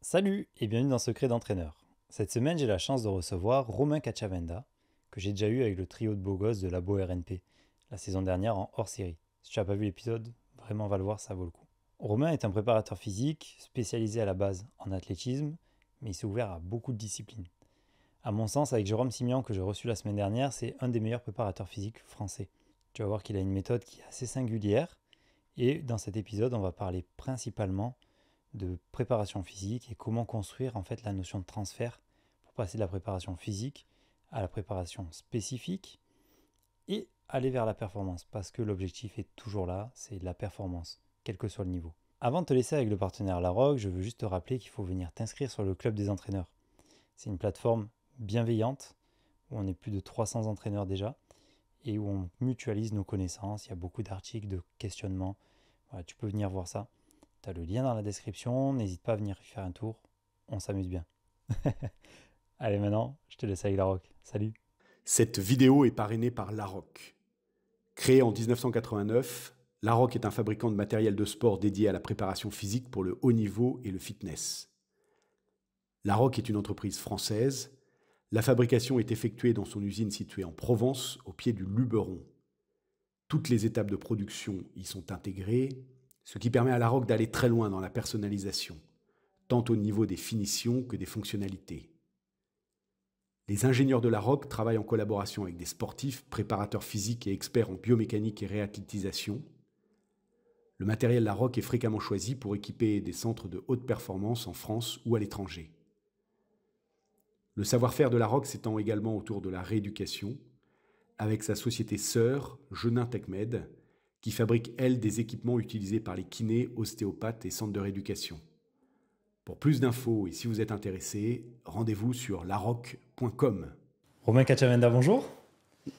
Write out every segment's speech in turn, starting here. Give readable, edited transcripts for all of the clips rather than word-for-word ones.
Salut et bienvenue dans Secret d'entraîneur. Cette semaine, j'ai la chance de recevoir Romain Cacciavenda, que j'ai déjà eu avec le trio de beaux gosses de Labo RNP, la saison dernière en hors-série. Si tu n'as pas vu l'épisode, vraiment va le voir, ça vaut le coup. Romain est un préparateur physique spécialisé à la base en athlétisme, mais il s'est ouvert à beaucoup de disciplines. À mon sens, avec Jérôme Simian que j'ai reçu la semaine dernière, c'est un des meilleurs préparateurs physiques français. Tu vas voir qu'il a une méthode qui est assez singulière, et dans cet épisode, on va parler principalement de préparation physique et comment construire en fait la notion de transfert pour passer de la préparation physique à la préparation spécifique et aller vers la performance parce que l'objectif est toujours là, c'est la performance, quel que soit le niveau. Avant de te laisser avec le partenaire Larocque, je veux juste te rappeler qu'il faut venir t'inscrire sur le club des entraîneurs. C'est une plateforme bienveillante où on est plus de 300 entraîneurs déjà et où on mutualise nos connaissances, il y a beaucoup d'articles, de questionnements, voilà, tu peux venir voir ça. Tu as le lien dans la description, n'hésite pas à venir y faire un tour, on s'amuse bien. Allez maintenant, je te laisse avec Larocque. Salut. Cette vidéo est parrainée par Larocque. Créé en 1989, Larocque est un fabricant de matériel de sport dédié à la préparation physique pour le haut niveau et le fitness. Larocque est une entreprise française. La fabrication est effectuée dans son usine située en Provence, au pied du Luberon. Toutes les étapes de production y sont intégrées, ce qui permet à Larocque d'aller très loin dans la personnalisation, tant au niveau des finitions que des fonctionnalités. Les ingénieurs de Larocque travaillent en collaboration avec des sportifs, préparateurs physiques et experts en biomécanique et réathlétisation. Le matériel Larocque est fréquemment choisi pour équiper des centres de haute performance en France ou à l'étranger. Le savoir-faire de Larocque s'étend également autour de la rééducation, avec sa société sœur, Genin TechMed, qui fabrique, elle, des équipements utilisés par les kinés, ostéopathes et centres de rééducation. Pour plus d'infos et si vous êtes intéressé, rendez-vous sur larocque.com. Romain Cacciavenda, bonjour.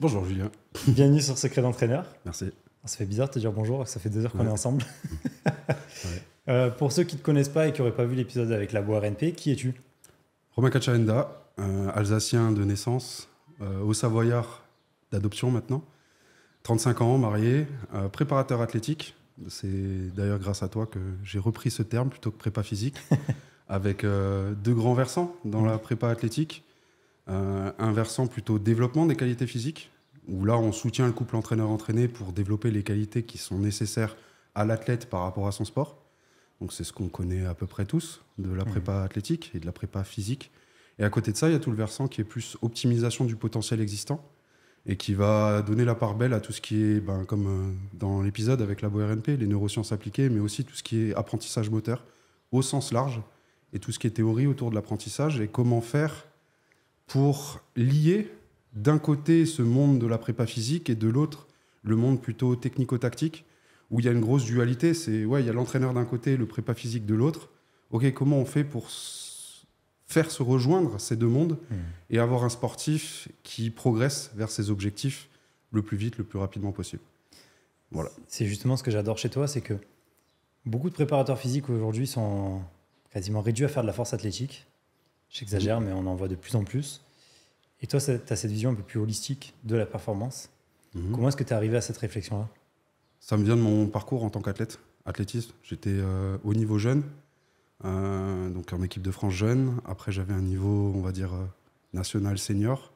Bonjour Julien. Bienvenue sur Secret d'entraîneur. Merci. Ça fait bizarre de te dire bonjour, ça fait 2 heures qu'on est ensemble. Ouais. Pour ceux qui ne te connaissent pas et qui n'auraient pas vu l'épisode avec Labo RNP, qui es-tu? Romain Cacciavenda, alsacien de naissance, haut-savoyard d'adoption maintenant, 35 ans, marié, préparateur athlétique. C'est d'ailleurs grâce à toi que j'ai repris ce terme plutôt que prépa physique, avec 2 grands versants dans la prépa athlétique. Un versant plutôt développement des qualités physiques, où là on soutient le couple entraîneur-entraîné pour développer les qualités qui sont nécessaires à l'athlète par rapport à son sport. Donc c'est ce qu'on connaît à peu près tous de la prépa athlétique et de la prépa physique. Et à côté de ça, il y a tout le versant qui est plus optimisation du potentiel existant et qui va donner la part belle à tout ce qui est, comme dans l'épisode avec Labo RNP, les neurosciences appliquées, mais aussi tout ce qui est apprentissage moteur au sens large et tout ce qui est théorie autour de l'apprentissage et comment faire pour lier d'un côté ce monde de la prépa physique et de l'autre le monde plutôt technico-tactique où il y a une grosse dualité. Il y a l'entraîneur d'un côté et le prépa physique de l'autre. Ok, comment on fait pour faire se rejoindre ces 2 mondes et avoir un sportif qui progresse vers ses objectifs le plus vite, le plus rapidement possible. Voilà. C'est justement ce que j'adore chez toi, c'est que beaucoup de préparateurs physiques aujourd'hui sont quasiment réduits à faire de la force athlétique. J'exagère, mais on en voit de plus en plus. Et toi, tu as cette vision un peu plus holistique de la performance. Comment est-ce que tu es arrivé à cette réflexion-là? Ça me vient de mon parcours en tant qu'athlète, athlétiste. J'étais au niveau jeune, donc en équipe de France jeune. Après, j'avais un niveau, on va dire, national senior.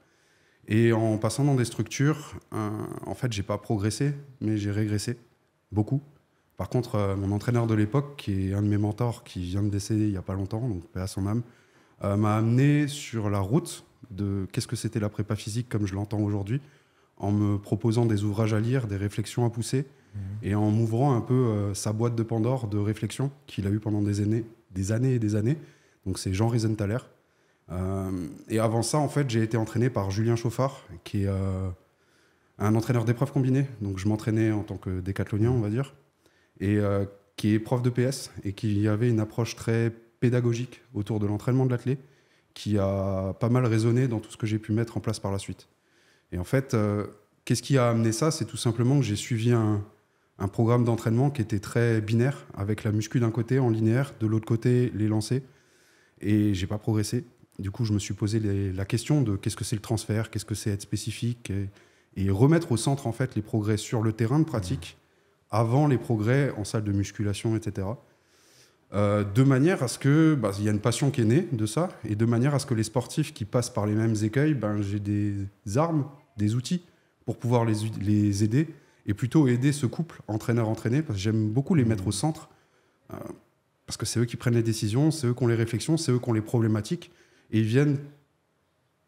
Et en passant dans des structures, en fait, j'ai pas progressé, mais j'ai régressé beaucoup. Par contre, mon entraîneur de l'époque, qui est un de mes mentors, qui vient de décéder il y a pas longtemps, donc paix à son âme, m'a amené sur la route de qu'est-ce que c'était la prépa physique comme je l'entends aujourd'hui, en me proposant des ouvrages à lire, des réflexions à pousser, et en m'ouvrant un peu sa boîte de Pandore de réflexion qu'il a eu pendant des années et des années. Donc c'est Jean Riesenthaler. Et avant ça, en fait, j'ai été entraîné par Julien Chauffard, qui est un entraîneur d'épreuves combinées. Donc je m'entraînais en tant que décathlonien, on va dire, et qui est prof de PS et qui avait une approche très pédagogique autour de l'entraînement de l'athlète, qui a pas mal résonné dans tout ce que j'ai pu mettre en place par la suite. Et en fait, qu'est-ce qui a amené ça? C'est tout simplement que j'ai suivi un programme d'entraînement qui était très binaire, avec la muscu d'un côté en linéaire, de l'autre côté les lancers, et j'ai pas progressé. Du coup, je me suis posé la question de qu'est-ce que c'est le transfert, qu'est-ce que c'est être spécifique, et remettre au centre en fait les progrès sur le terrain de pratique avant les progrès en salle de musculation, etc. de manière à ce que il y a une passion qui est née de ça, et de manière à ce que les sportifs qui passent par les mêmes écueils, j'ai des armes, des outils pour pouvoir les aider, et plutôt aider ce couple entraîneur-entraîné, parce que j'aime beaucoup les mettre au centre, parce que c'est eux qui prennent les décisions, c'est eux qui ont les réflexions, c'est eux qui ont les problématiques, et ils viennent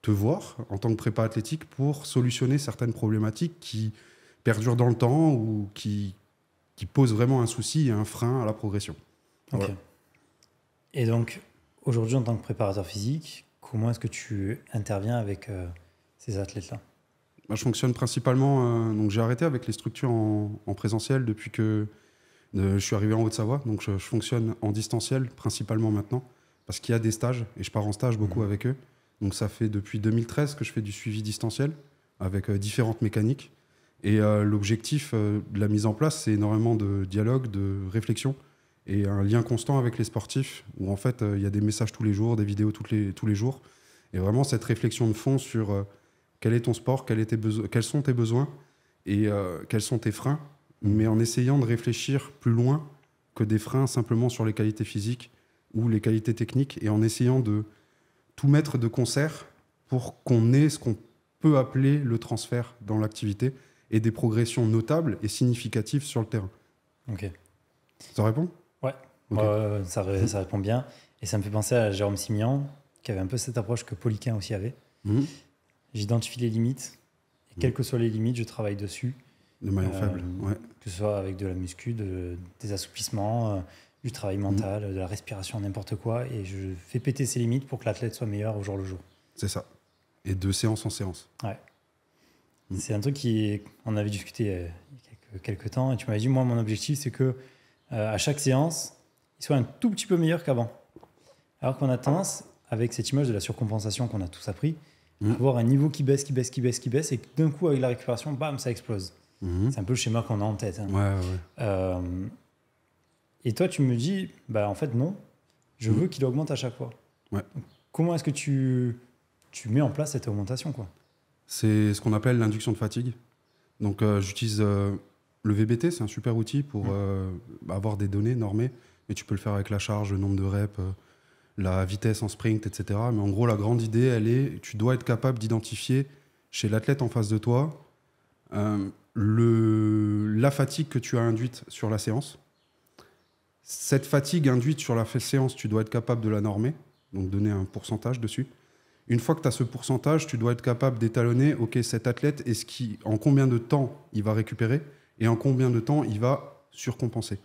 te voir en tant que prépa athlétique pour solutionner certaines problématiques qui perdurent dans le temps ou qui posent vraiment un souci et un frein à la progression. Ok. Voilà. Et donc, aujourd'hui, en tant que préparateur physique, comment est-ce que tu interviens avec ces athlètes-là? Je fonctionne principalement... donc j'ai arrêté avec les structures en présentiel depuis que je suis arrivé en Haute-Savoie. Donc je fonctionne en distanciel principalement maintenant parce qu'il y a des stages et je pars en stage beaucoup avec eux. Donc ça fait depuis 2013 que je fais du suivi distanciel avec différentes mécaniques. Et l'objectif de la mise en place, c'est énormément de dialogue, de réflexion et un lien constant avec les sportifs où en fait il y a des messages tous les jours, des vidéos tous les jours. Et vraiment cette réflexion de fond sur quel est ton sport, quels sont tes besoins et quels sont tes freins, mais en essayant de réfléchir plus loin que des freins simplement sur les qualités physiques ou les qualités techniques et en essayant de tout mettre de concert pour qu'on ait ce qu'on peut appeler le transfert dans l'activité et des progressions notables et significatives sur le terrain. Ok. Ça répond ? Ouais, Okay. ça répond bien. Et ça me fait penser à Jérôme Simian, qui avait un peu cette approche que Poliquin aussi avait. J'identifie les limites, et quelles que soient les limites, je travaille dessus. De maillon faible, ouais. Que ce soit avec de la muscu, des assouplissements, du travail mental, de la respiration, n'importe quoi. Et je fais péter ces limites pour que l'athlète soit meilleur au jour le jour. C'est ça. Et de séance en séance. Ouais. C'est un truc on avait discuté il y a quelques temps. Et tu m'avais dit, moi, mon objectif, c'est que à chaque séance, il soit un tout petit peu meilleur qu'avant. Alors qu'on a tendance, avec cette image de la surcompensation qu'on a tous appris, à avoir un niveau qui baisse, et que d'un coup, avec la récupération, bam, ça explose. C'est un peu le schéma qu'on a en tête. Hein. Ouais. Et toi, tu me dis, en fait, non, je veux qu'il augmente à chaque fois. Ouais. Donc, comment est-ce que tu mets en place cette augmentation, quoi? C'est ce qu'on appelle l'induction de fatigue. Donc, j'utilise le VBT, c'est un super outil pour avoir des données normées, mais tu peux le faire avec la charge, le nombre de reps, la vitesse en sprint, etc. Mais en gros, la grande idée, tu dois être capable d'identifier chez l'athlète en face de toi la fatigue que tu as induite sur la séance. Cette fatigue induite sur la séance, tu dois être capable de la normer, donc donner un pourcentage dessus. Une fois que tu as ce pourcentage, tu dois être capable d'étalonner, ok, cet athlète, en combien de temps il va récupérer et en combien de temps il va surcompenser.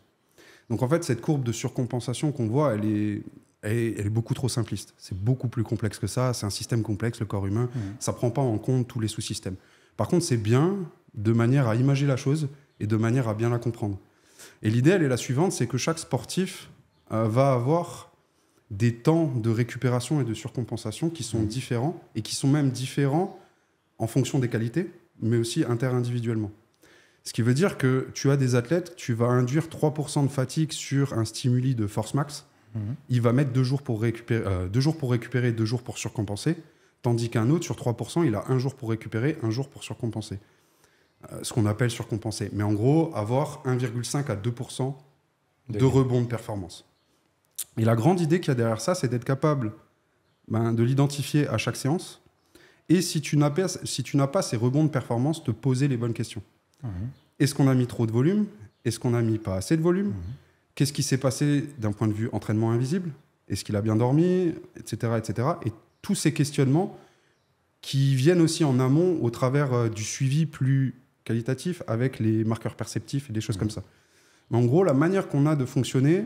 Donc en fait, cette courbe de surcompensation qu'on voit, elle est beaucoup trop simpliste. C'est beaucoup plus complexe que ça. C'est un système complexe, le corps humain. Ça ne prend pas en compte tous les sous-systèmes. Par contre, c'est bien de manière à imager la chose et de manière à bien la comprendre. Et l'idée, elle est la suivante, c'est que chaque sportif va avoir des temps de récupération et de surcompensation qui sont différents et qui sont même différents en fonction des qualités, mais aussi interindividuellement. Ce qui veut dire que tu as des athlètes, tu vas induire 3% de fatigue sur un stimuli de force max. Il va mettre 2 jours pour récupérer, 2 jours pour surcompenser, tandis qu'un autre, sur 3%, il a 1 jour pour récupérer, 1 jour pour surcompenser. Ce qu'on appelle surcompenser. Mais en gros, avoir 1,5 à 2% de rebond de performance. Et la grande idée qu'il y a derrière ça, c'est d'être capable de l'identifier à chaque séance. Et si tu n'as pas ces rebonds de performance, te poser les bonnes questions. Est-ce qu'on a mis trop de volume ? Est-ce qu'on a mis pas assez de volume ? Qu'est-ce qui s'est passé d'un point de vue entraînement invisible ? Est-ce qu'il a bien dormi ? Etc., etc. Et tous ces questionnements qui viennent aussi en amont au travers du suivi plus qualitatif avec les marqueurs perceptifs et des choses comme ça. Mais en gros, la manière qu'on a de fonctionner,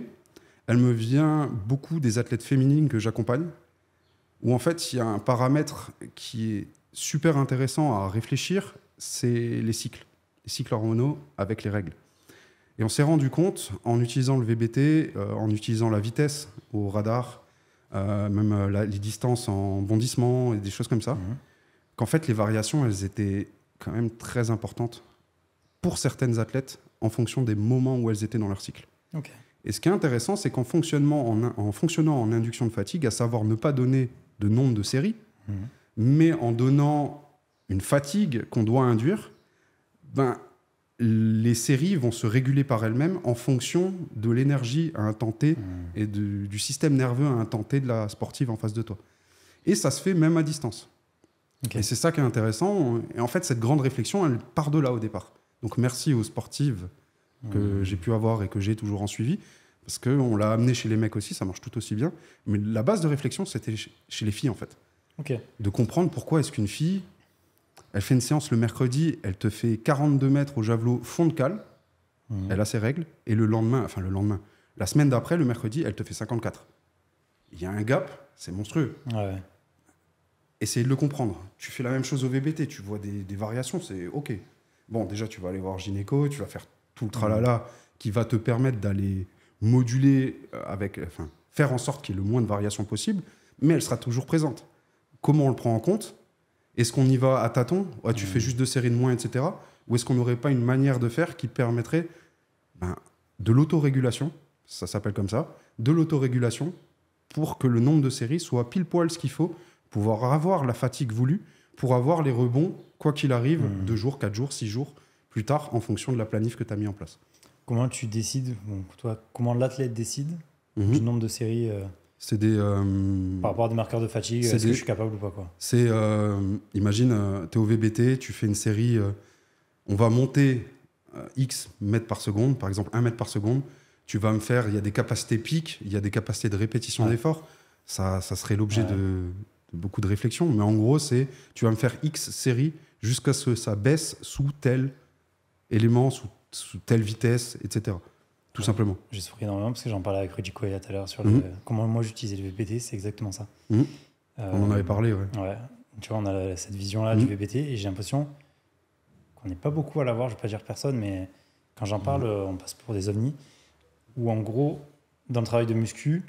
elle me vient beaucoup des athlètes féminines que j'accompagne, où en fait, il y a un paramètre qui est super intéressant à réfléchir, c'est les cycles hormonaux avec les règles. Et on s'est rendu compte, en utilisant le VBT, en utilisant la vitesse au radar, même les distances en bondissement et des choses comme ça, qu'en fait, les variations, elles étaient quand même très importantes pour certaines athlètes en fonction des moments où elles étaient dans leur cycle. Okay. Et ce qui est intéressant, c'est qu'en fonctionnant en induction de fatigue, à savoir ne pas donner de nombre de séries, mais en donnant une fatigue qu'on doit induire, les séries vont se réguler par elles-mêmes en fonction de l'énergie à un temps T et du système nerveux à un temps T de la sportive en face de toi. Et ça se fait même à distance. Ok. Et c'est ça qui est intéressant. Et en fait, cette grande réflexion, elle part de là au départ. Donc merci aux sportives que j'ai pu avoir et que j'ai toujours en suivi, parce qu'on l'a amené chez les mecs aussi, ça marche tout aussi bien. Mais la base de réflexion, c'était chez les filles, en fait. Ok. De comprendre pourquoi est-ce qu'une fille, elle fait une séance le mercredi, elle te fait 42 mètres au javelot fond de cale, elle a ses règles, et le lendemain, la semaine d'après, le mercredi, elle te fait 54. Il y a un gap, c'est monstrueux. Ouais. Essayez de le comprendre. Tu fais la même chose au VBT, tu vois des variations, c'est OK. Bon, déjà, tu vas aller voir gynéco, tu vas faire tout le tralala qui va te permettre d'aller moduler faire en sorte qu'il y ait le moins de variations possible, mais elle sera toujours présente. Comment on le prend en compte? Est-ce qu'on y va à tâtons? Ouais, tu fais juste 2 séries de moins, etc. Ou est-ce qu'on n'aurait pas une manière de faire qui permettrait de l'autorégulation, ça s'appelle comme ça, de l'autorégulation pour que le nombre de séries soit pile poil ce qu'il faut, pouvoir avoir la fatigue voulue, pour avoir les rebonds, quoi qu'il arrive, 2 jours, 4 jours, 6 jours plus tard, en fonction de la planif que tu as mis en place. Comment tu décides, comment l'athlète décide du nombre de séries C'est des... par rapport à des marqueurs de fatigue, est-ce que je suis capable ou pas, quoi? C'est, imagine, tu es au VBT, tu fais une série, on va monter X mètres par seconde, par exemple 1 mètre par seconde, tu vas me faire, il y a des capacités piques, il y a des capacités de répétition d'effort, ça serait l'objet de beaucoup de réflexions, mais en gros, tu vas me faire X séries jusqu'à ce que ça baisse sous tel élément, sous telle vitesse, etc. Tout simplement. J'ai souri énormément parce que j'en parlais avec Rudy Koya tout à l'heure sur comment moi j'utilisais le VBT, c'est exactement ça. On en avait parlé, ouais. Tu vois, on a cette vision-là du VBT et j'ai l'impression qu'on n'est pas beaucoup à l'avoir, je ne vais pas dire personne, mais quand j'en parle, on passe pour des ovnis, où en gros, dans le travail de muscu,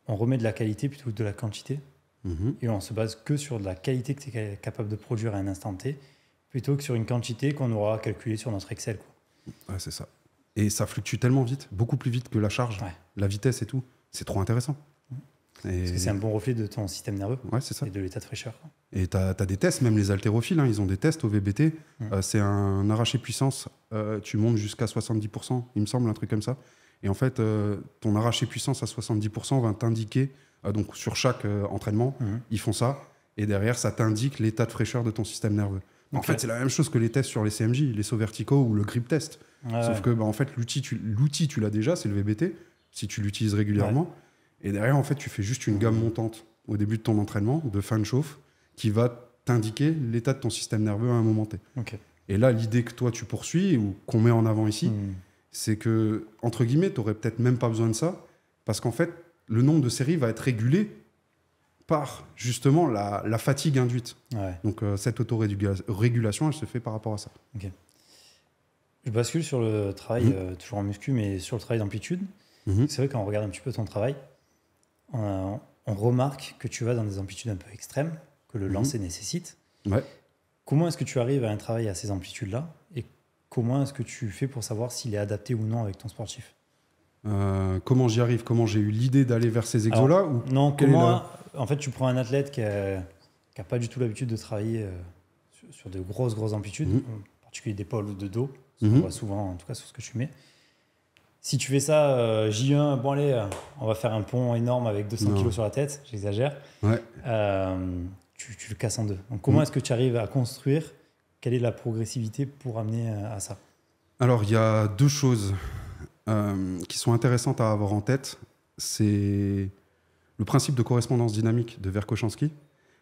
on remet de la qualité plutôt que de la quantité. Et on se base que sur de la qualité que tu es capable de produire à un instant T, plutôt que sur une quantité qu'on aura calculée sur notre Excel, quoi. Ouais, c'est ça. Et ça fluctue tellement vite, beaucoup plus vite que la charge, la vitesse et tout. C'est trop intéressant. Parce que c'est un bon reflet de ton système nerveux c'est ça. Et de l'état de fraîcheur. Et tu as des tests, même les haltérophiles, ils ont des tests au VBT. C'est un arraché puissance, tu montes jusqu'à 70%, il me semble, un truc comme ça. Et en fait, ton arraché puissance à 70% va t'indiquer, donc sur chaque entraînement, ils font ça. Et derrière, ça t'indique l'état de fraîcheur de ton système nerveux. En fait, c'est la même chose que les tests sur les CMJ, les sauts verticaux ou le grip test. Sauf que en fait, l'outil, tu l'as déjà, c'est le VBT, si tu l'utilises régulièrement. Et derrière, en fait, tu fais juste une gamme montante au début de ton entraînement, de fin de chauffe, qui va t'indiquer l'état de ton système nerveux à un moment T. Et là, l'idée que toi, tu poursuis, ou qu'on met en avant ici, c'est que, entre guillemets, tu n'aurais peut-être même pas besoin de ça, parce qu'en fait, le nombre de séries va être régulé par, justement, la fatigue induite. Donc, cette autorégulation, elle se fait par rapport à ça. Je bascule sur le travail, toujours en muscu, mais sur le travail d'amplitude. C'est vrai, quand on regarde un petit peu ton travail, on remarque que tu vas dans des amplitudes un peu extrêmes, que le lancer nécessite. Comment est-ce que tu arrives à un travail à ces amplitudes-là? Et comment est-ce que tu fais pour savoir s'il est adapté ou non avec ton sportif? Comment j'y arrive? Comment j'ai eu l'idée d'aller vers ces exos-là? Non, comment... En fait, tu prends un athlète qui n'a pas du tout l'habitude de travailler sur de grosses amplitudes, en particulier d'épaule ou de dos, ce qu'on voit souvent, en tout cas sur ce que tu mets. Si tu fais ça, J1, bon allez, on va faire un pont énorme avec 200 kg sur la tête, j'exagère, tu le casses en deux. Donc comment est-ce que tu arrives à construire? Quelle est la progressivité pour amener à ça? Alors, il y a 2 choses qui sont intéressantes à avoir en tête. C'est le principe de correspondance dynamique de Verkhoshansky.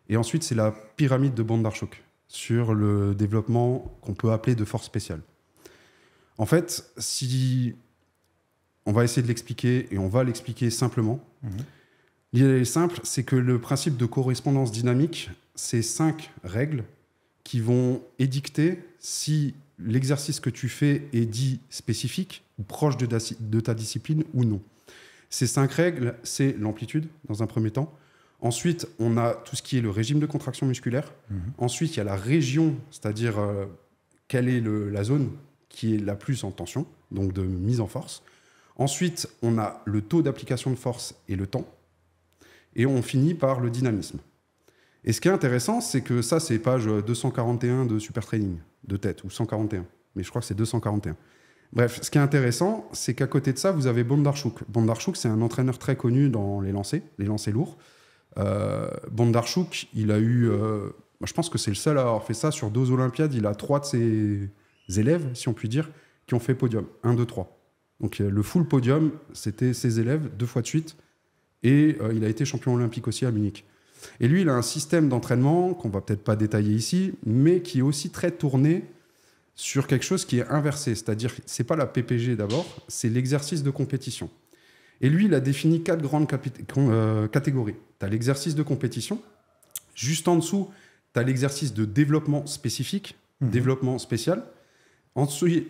Et ensuite, c'est la pyramide de Bondarchuk sur le développement qu'on peut appeler de force spéciale. En fait, si on va essayer de l'expliquer, et on va l'expliquer simplement. L'idée simple, c'est que le principe de correspondance dynamique, c'est 5 règles qui vont édicter si l'exercice que tu fais est dit spécifique ou proche de ta discipline ou non. Ces 5 règles, c'est l'amplitude, dans un premier temps. Ensuite, on a tout ce qui est le régime de contraction musculaire. Ensuite, il y a la région, c'est-à-dire quelle est la zone qui est la plus en tension, donc de mise en force. Ensuite, on a le taux d'application de force et le temps. Et on finit par le dynamisme. Et ce qui est intéressant, c'est que ça, c'est page 241 de Super Training, de tête, ou 141. mais je crois que c'est 241. Bref, ce qui est intéressant, c'est qu'à côté de ça, vous avez Bondarchuk. Bondarchuk, c'est un entraîneur très connu dans les lancers lourds. Bondarchuk, il a eu... je pense que c'est le seul à avoir fait ça. Sur 2 Olympiades, il a 3 de ses élèves, si on peut dire, qui ont fait podium. 1, 2, 3. Donc le full podium, c'était ses élèves 2 fois de suite. Et il a été champion olympique aussi à Munich. Et lui, il a un système d'entraînement qu'on va peut-être pas détailler ici, mais qui est aussi très tourné sur quelque chose qui est inversé. C'est-à-dire, c'est pas la PPG d'abord, c'est l'exercice de compétition. Et lui, il a défini 4 grandes catégories. Tu as l'exercice de compétition. Juste en dessous, tu as l'exercice de développement spécifique, développement spécial.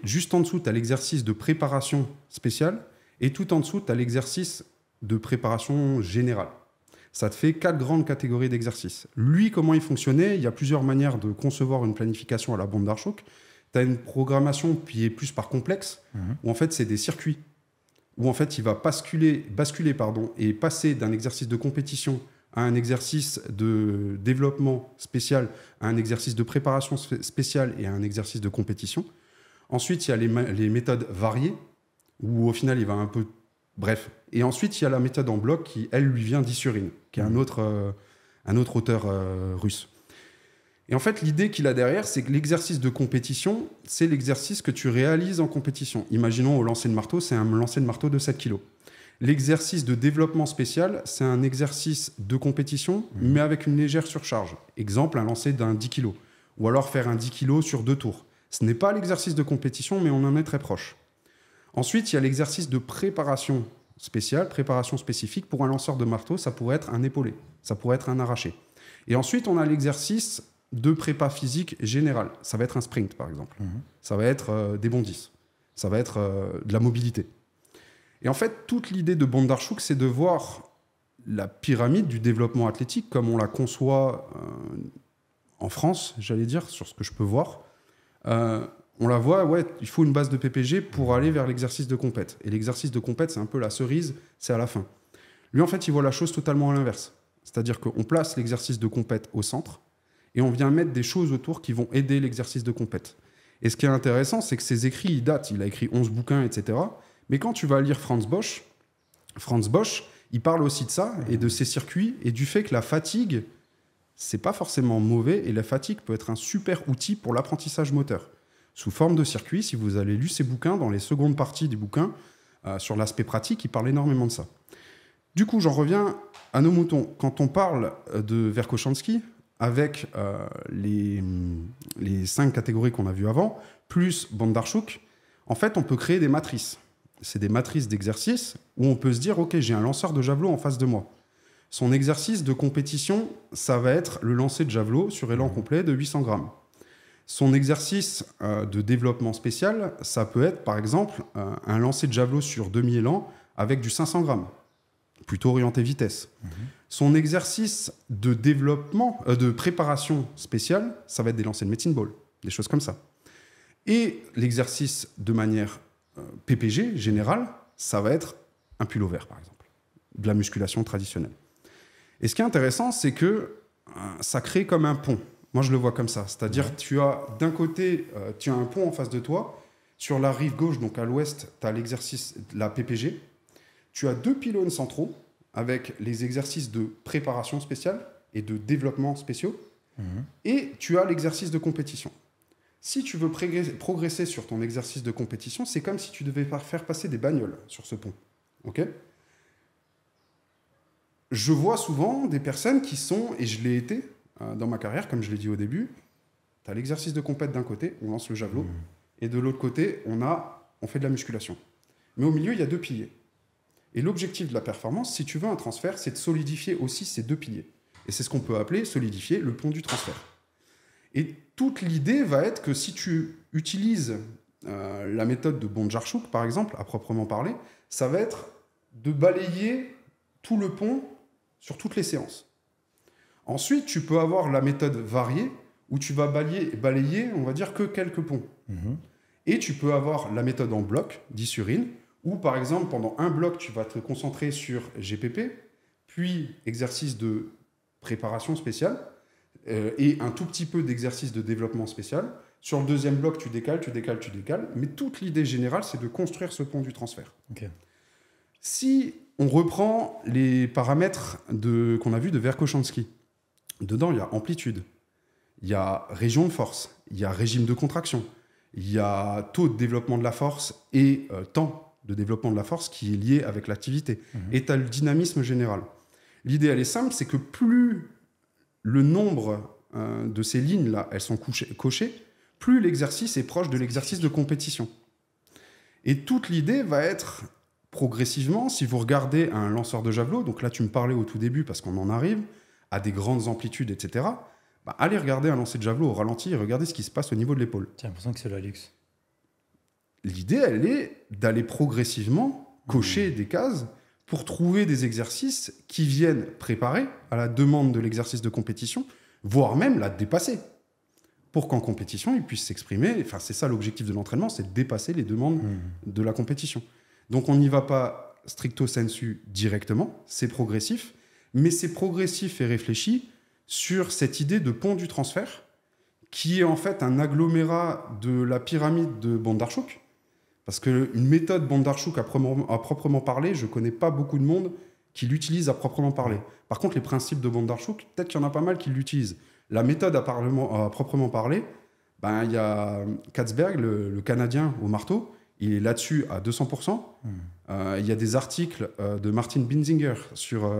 Juste en dessous, tu as l'exercice de préparation spéciale. Et tout en dessous, tu as l'exercice de préparation générale. Ça te fait 4 grandes catégories d'exercices. Lui, comment il fonctionnait? Il y a plusieurs manières de concevoir une planification à la Bondarchuk. Tu as une programmation qui est plus par complexe, où en fait, c'est des circuits, où en fait, il va basculer et passer d'un exercice de compétition à un exercice de développement spécial, à un exercice de préparation spéciale et à un exercice de compétition. Ensuite, il y a les méthodes variées, où au final, il va un peu... Bref. Et ensuite, il y a la méthode en bloc qui, elle, lui vient d'Issurin, qui est un autre auteur russe. Et en fait, l'idée qu'il a derrière, c'est que l'exercice de compétition, c'est l'exercice que tu réalises en compétition. Imaginons au lancer de marteau, c'est un lancer de marteau de 7 kg. L'exercice de développement spécial, c'est un exercice de compétition, mais avec une légère surcharge. Exemple, un lancer d'un 10 kg. Ou alors faire un 10 kg sur 2 tours. Ce n'est pas l'exercice de compétition, mais on en est très proche. Ensuite, il y a l'exercice de préparation spéciale, préparation spécifique. Pour un lanceur de marteau, ça pourrait être un épaulé, ça pourrait être un arraché. Et ensuite, on a l'exercice de prépa physique générale. Ça va être un sprint, par exemple. Ça va être des bondis. Ça va être de la mobilité. Et en fait, toute l'idée de Bondarchuk, c'est de voir la pyramide du développement athlétique comme on la conçoit en France, j'allais dire, sur ce que je peux voir. On la voit, ouais, il faut une base de PPG pour aller vers l'exercice de compète. Et l'exercice de compète, c'est un peu la cerise, c'est à la fin. Lui, en fait, il voit la chose totalement à l'inverse. C'est-à-dire qu'on place l'exercice de compète au centre et on vient mettre des choses autour qui vont aider l'exercice de compète. Et ce qui est intéressant, c'est que ses écrits, ils datent. Il a écrit 11 bouquins, etc. Mais quand tu vas lire Franz Bosch, il parle aussi de ça et de ses circuits et du fait que la fatigue, c'est pas forcément mauvais et la fatigue peut être un super outil pour l'apprentissage moteur. Sous forme de circuit, si vous avez lu ses bouquins, dans les secondes parties des bouquins, sur l'aspect pratique, il parle énormément de ça. Du coup, j'en reviens à nos moutons. Quand on parle de Verkhoshansky, avec les 5 catégories qu'on a vues avant, plus Bondarchuk, en fait, on peut créer des matrices. C'est des matrices d'exercices où on peut se dire, OK, j'ai un lanceur de javelot en face de moi. Son exercice de compétition, ça va être le lancer de javelot sur élan complet de 800 grammes. Son exercice de développement spécial, ça peut être, par exemple, un lancer de javelot sur demi-élan avec du 500 grammes, plutôt orienté vitesse. Son exercice de développement, de préparation spéciale, ça va être des lancers de medicine ball, des choses comme ça. Et l'exercice de manière PPG, générale, ça va être un pullover, par exemple, de la musculation traditionnelle. Et ce qui est intéressant, c'est que ça crée comme un pont. Moi, je le vois comme ça. C'est-à-dire, tu as d'un côté, tu as un pont en face de toi. Sur la rive gauche, donc à l'ouest, tu as l'exercice, la PPG. Tu as 2 pylônes centraux avec les exercices de préparation spéciale et de développement spéciaux. Et tu as l'exercice de compétition. Si tu veux progresser sur ton exercice de compétition, c'est comme si tu devais faire passer des bagnoles sur ce pont. OK ? Je vois souvent des personnes qui sont, et je l'ai été dans ma carrière, comme je l'ai dit au début, tu as l'exercice de compète d'un côté, on lance le javelot, et de l'autre côté, on fait de la musculation. Mais au milieu, il y a 2 piliers. Et l'objectif de la performance, si tu veux un transfert, c'est de solidifier aussi ces 2 piliers. Et c'est ce qu'on peut appeler solidifier le pont du transfert. Et toute l'idée va être que si tu utilises la méthode de Bondarchuk, par exemple, à proprement parler, ça va être de balayer tout le pont sur toutes les séances. Ensuite, tu peux avoir la méthode variée, où tu vas balayer, on va dire, que quelques ponts. Et tu peux avoir la méthode en bloc, d'Issurin, où, par exemple, pendant un bloc, tu vas te concentrer sur GPP, puis exercice de préparation spéciale, et un tout petit peu d'exercice de développement spécial. Sur le deuxième bloc, tu décales. Mais toute l'idée générale, c'est de construire ce pont du transfert. Ok. Si on reprend les paramètres qu'on a vus de Verkhoshansky, dedans, il y a amplitude, il y a région de force, il y a régime de contraction, il y a taux de développement de la force et temps de développement de la force qui est lié avec l'activité. Et tu as le dynamisme général. L'idée, elle est simple, c'est que plus le nombre de ces lignes-là, elles sont cochées, plus l'exercice est proche de l'exercice de compétition. Et toute l'idée va être progressivement, si vous regardez un lanceur de javelot, donc là tu me parlais au tout début parce qu'on en arrive, à des grandes amplitudes, etc., allez regarder un lancer de javelot au ralenti et regardez ce qui se passe au niveau de l'épaule. J'ai l'impression que c'est la luxe. L'idée, elle est d'aller progressivement cocher des cases pour trouver des exercices qui viennent préparer à la demande de l'exercice de compétition, voire même la dépasser. Pour qu'en compétition, il puisse s'exprimer. Enfin, c'est ça l'objectif de l'entraînement, c'est de dépasser les demandes de la compétition. Donc on n'y va pas stricto sensu directement, c'est progressif, mais c'est progressif et réfléchi sur cette idée de pont du transfert, qui est en fait un agglomérat de la pyramide de Bondarchuk. Parce qu'une méthode Bondarchuk à proprement parler, je ne connais pas beaucoup de monde qui l'utilise à proprement parler. Par contre, les principes de Bondarchuk, peut-être qu'il y en a pas mal qui l'utilisent. La méthode à proprement parler, il y a Katzberg, le Canadien au marteau, il est là-dessus à 200%. Il y a des articles de Martin Binzinger sur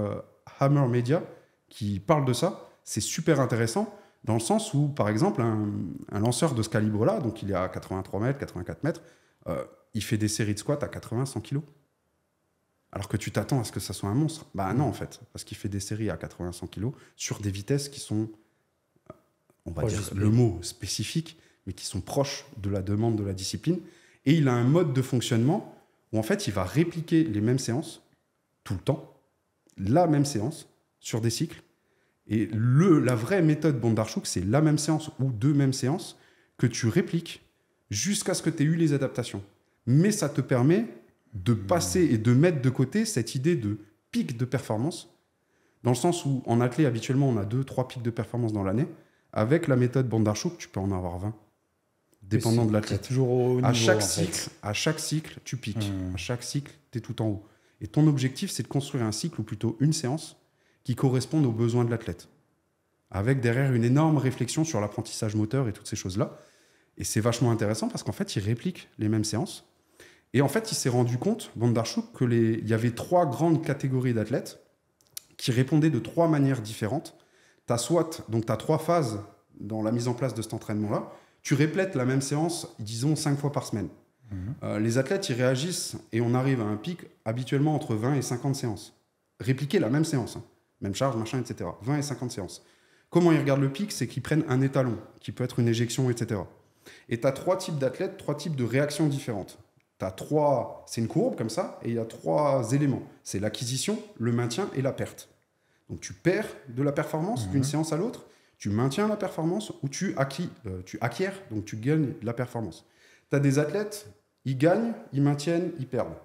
Hammer Media qui parlent de ça. C'est super intéressant dans le sens où, par exemple, un lanceur de ce calibre-là, donc il est à 83 mètres, 84 mètres, il fait des séries de squats à 80-100 kilos. Alors que tu t'attends à ce que ça soit un monstre. Non, en fait, parce qu'il fait des séries à 80-100 kilos sur des vitesses qui sont, on va dire le mot spécifique, mais qui sont proches de la demande de la discipline. Et il a un mode de fonctionnement où, en fait, il va répliquer les mêmes séances tout le temps, la même séance, sur des cycles. Et la vraie méthode Bondarchuk, c'est la même séance ou deux mêmes séances que tu répliques jusqu'à ce que tu aies eu les adaptations. Mais ça te permet de passer et de mettre de côté cette idée de pic de performance, dans le sens où en athlée, habituellement, on a 2-3 pics de performance dans l'année. Avec la méthode Bondarchuk, tu peux en avoir 20, dépendant de l'athlète. Toujours au niveau, à chaque cycle, tu piques. À chaque cycle, tu es tout en haut. Et ton objectif, c'est de construire un cycle, ou plutôt une séance, qui corresponde aux besoins de l'athlète. Avec derrière une énorme réflexion sur l'apprentissage moteur et toutes ces choses-là. Et c'est vachement intéressant parce qu'en fait, il réplique les mêmes séances. Et en fait, il s'est rendu compte, Bondarchuk, qu'il y avait 3 grandes catégories d'athlètes qui répondaient de 3 manières différentes. Tu as 3 phases dans la mise en place de cet entraînement-là. Tu répètes la même séance, disons, 5 fois par semaine. Les athlètes, ils réagissent et on arrive à un pic habituellement entre 20 et 50 séances. Répliquer la même séance, même charge, machin, etc. 20 et 50 séances. Comment ils regardent le pic? C'est qu'ils prennent un étalon, qui peut être une éjection, etc. Et tu as 3 types d'athlètes, 3 types de réactions différentes. C'est une courbe comme ça, et il y a 3 éléments. C'est l'acquisition, le maintien et la perte. Donc tu perds de la performance d'une séance à l'autre, tu maintiens la performance ou tu acquiers, donc tu gagnes de la performance. Tu as des athlètes, ils gagnent, ils maintiennent, ils perdent.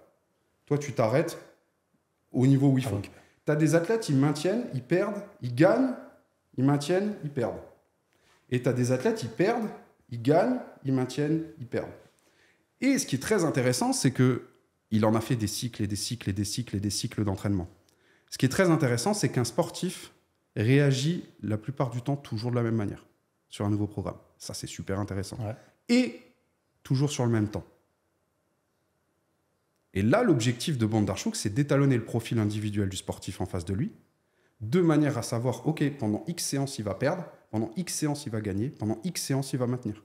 Toi, tu t'arrêtes au niveau où il faut. Tu as des athlètes, ils maintiennent, ils perdent, ils gagnent, ils maintiennent, ils perdent. Et tu as des athlètes, ils perdent, ils gagnent, ils maintiennent, ils perdent. Et ce qui est très intéressant, c'est qu'il en a fait des cycles et des cycles et des cycles et des cycles d'entraînement. Ce qui est très intéressant, c'est qu'un sportif réagit la plupart du temps toujours de la même manière sur un nouveau programme. Ça, c'est super intéressant. Ouais. Et toujours sur le même temps. Et là, l'objectif de Bondarchuk, c'est d'étalonner le profil individuel du sportif en face de lui, de manière à savoir, OK, pendant X séances, il va perdre, pendant X séances, il va gagner, pendant X séances, il va maintenir.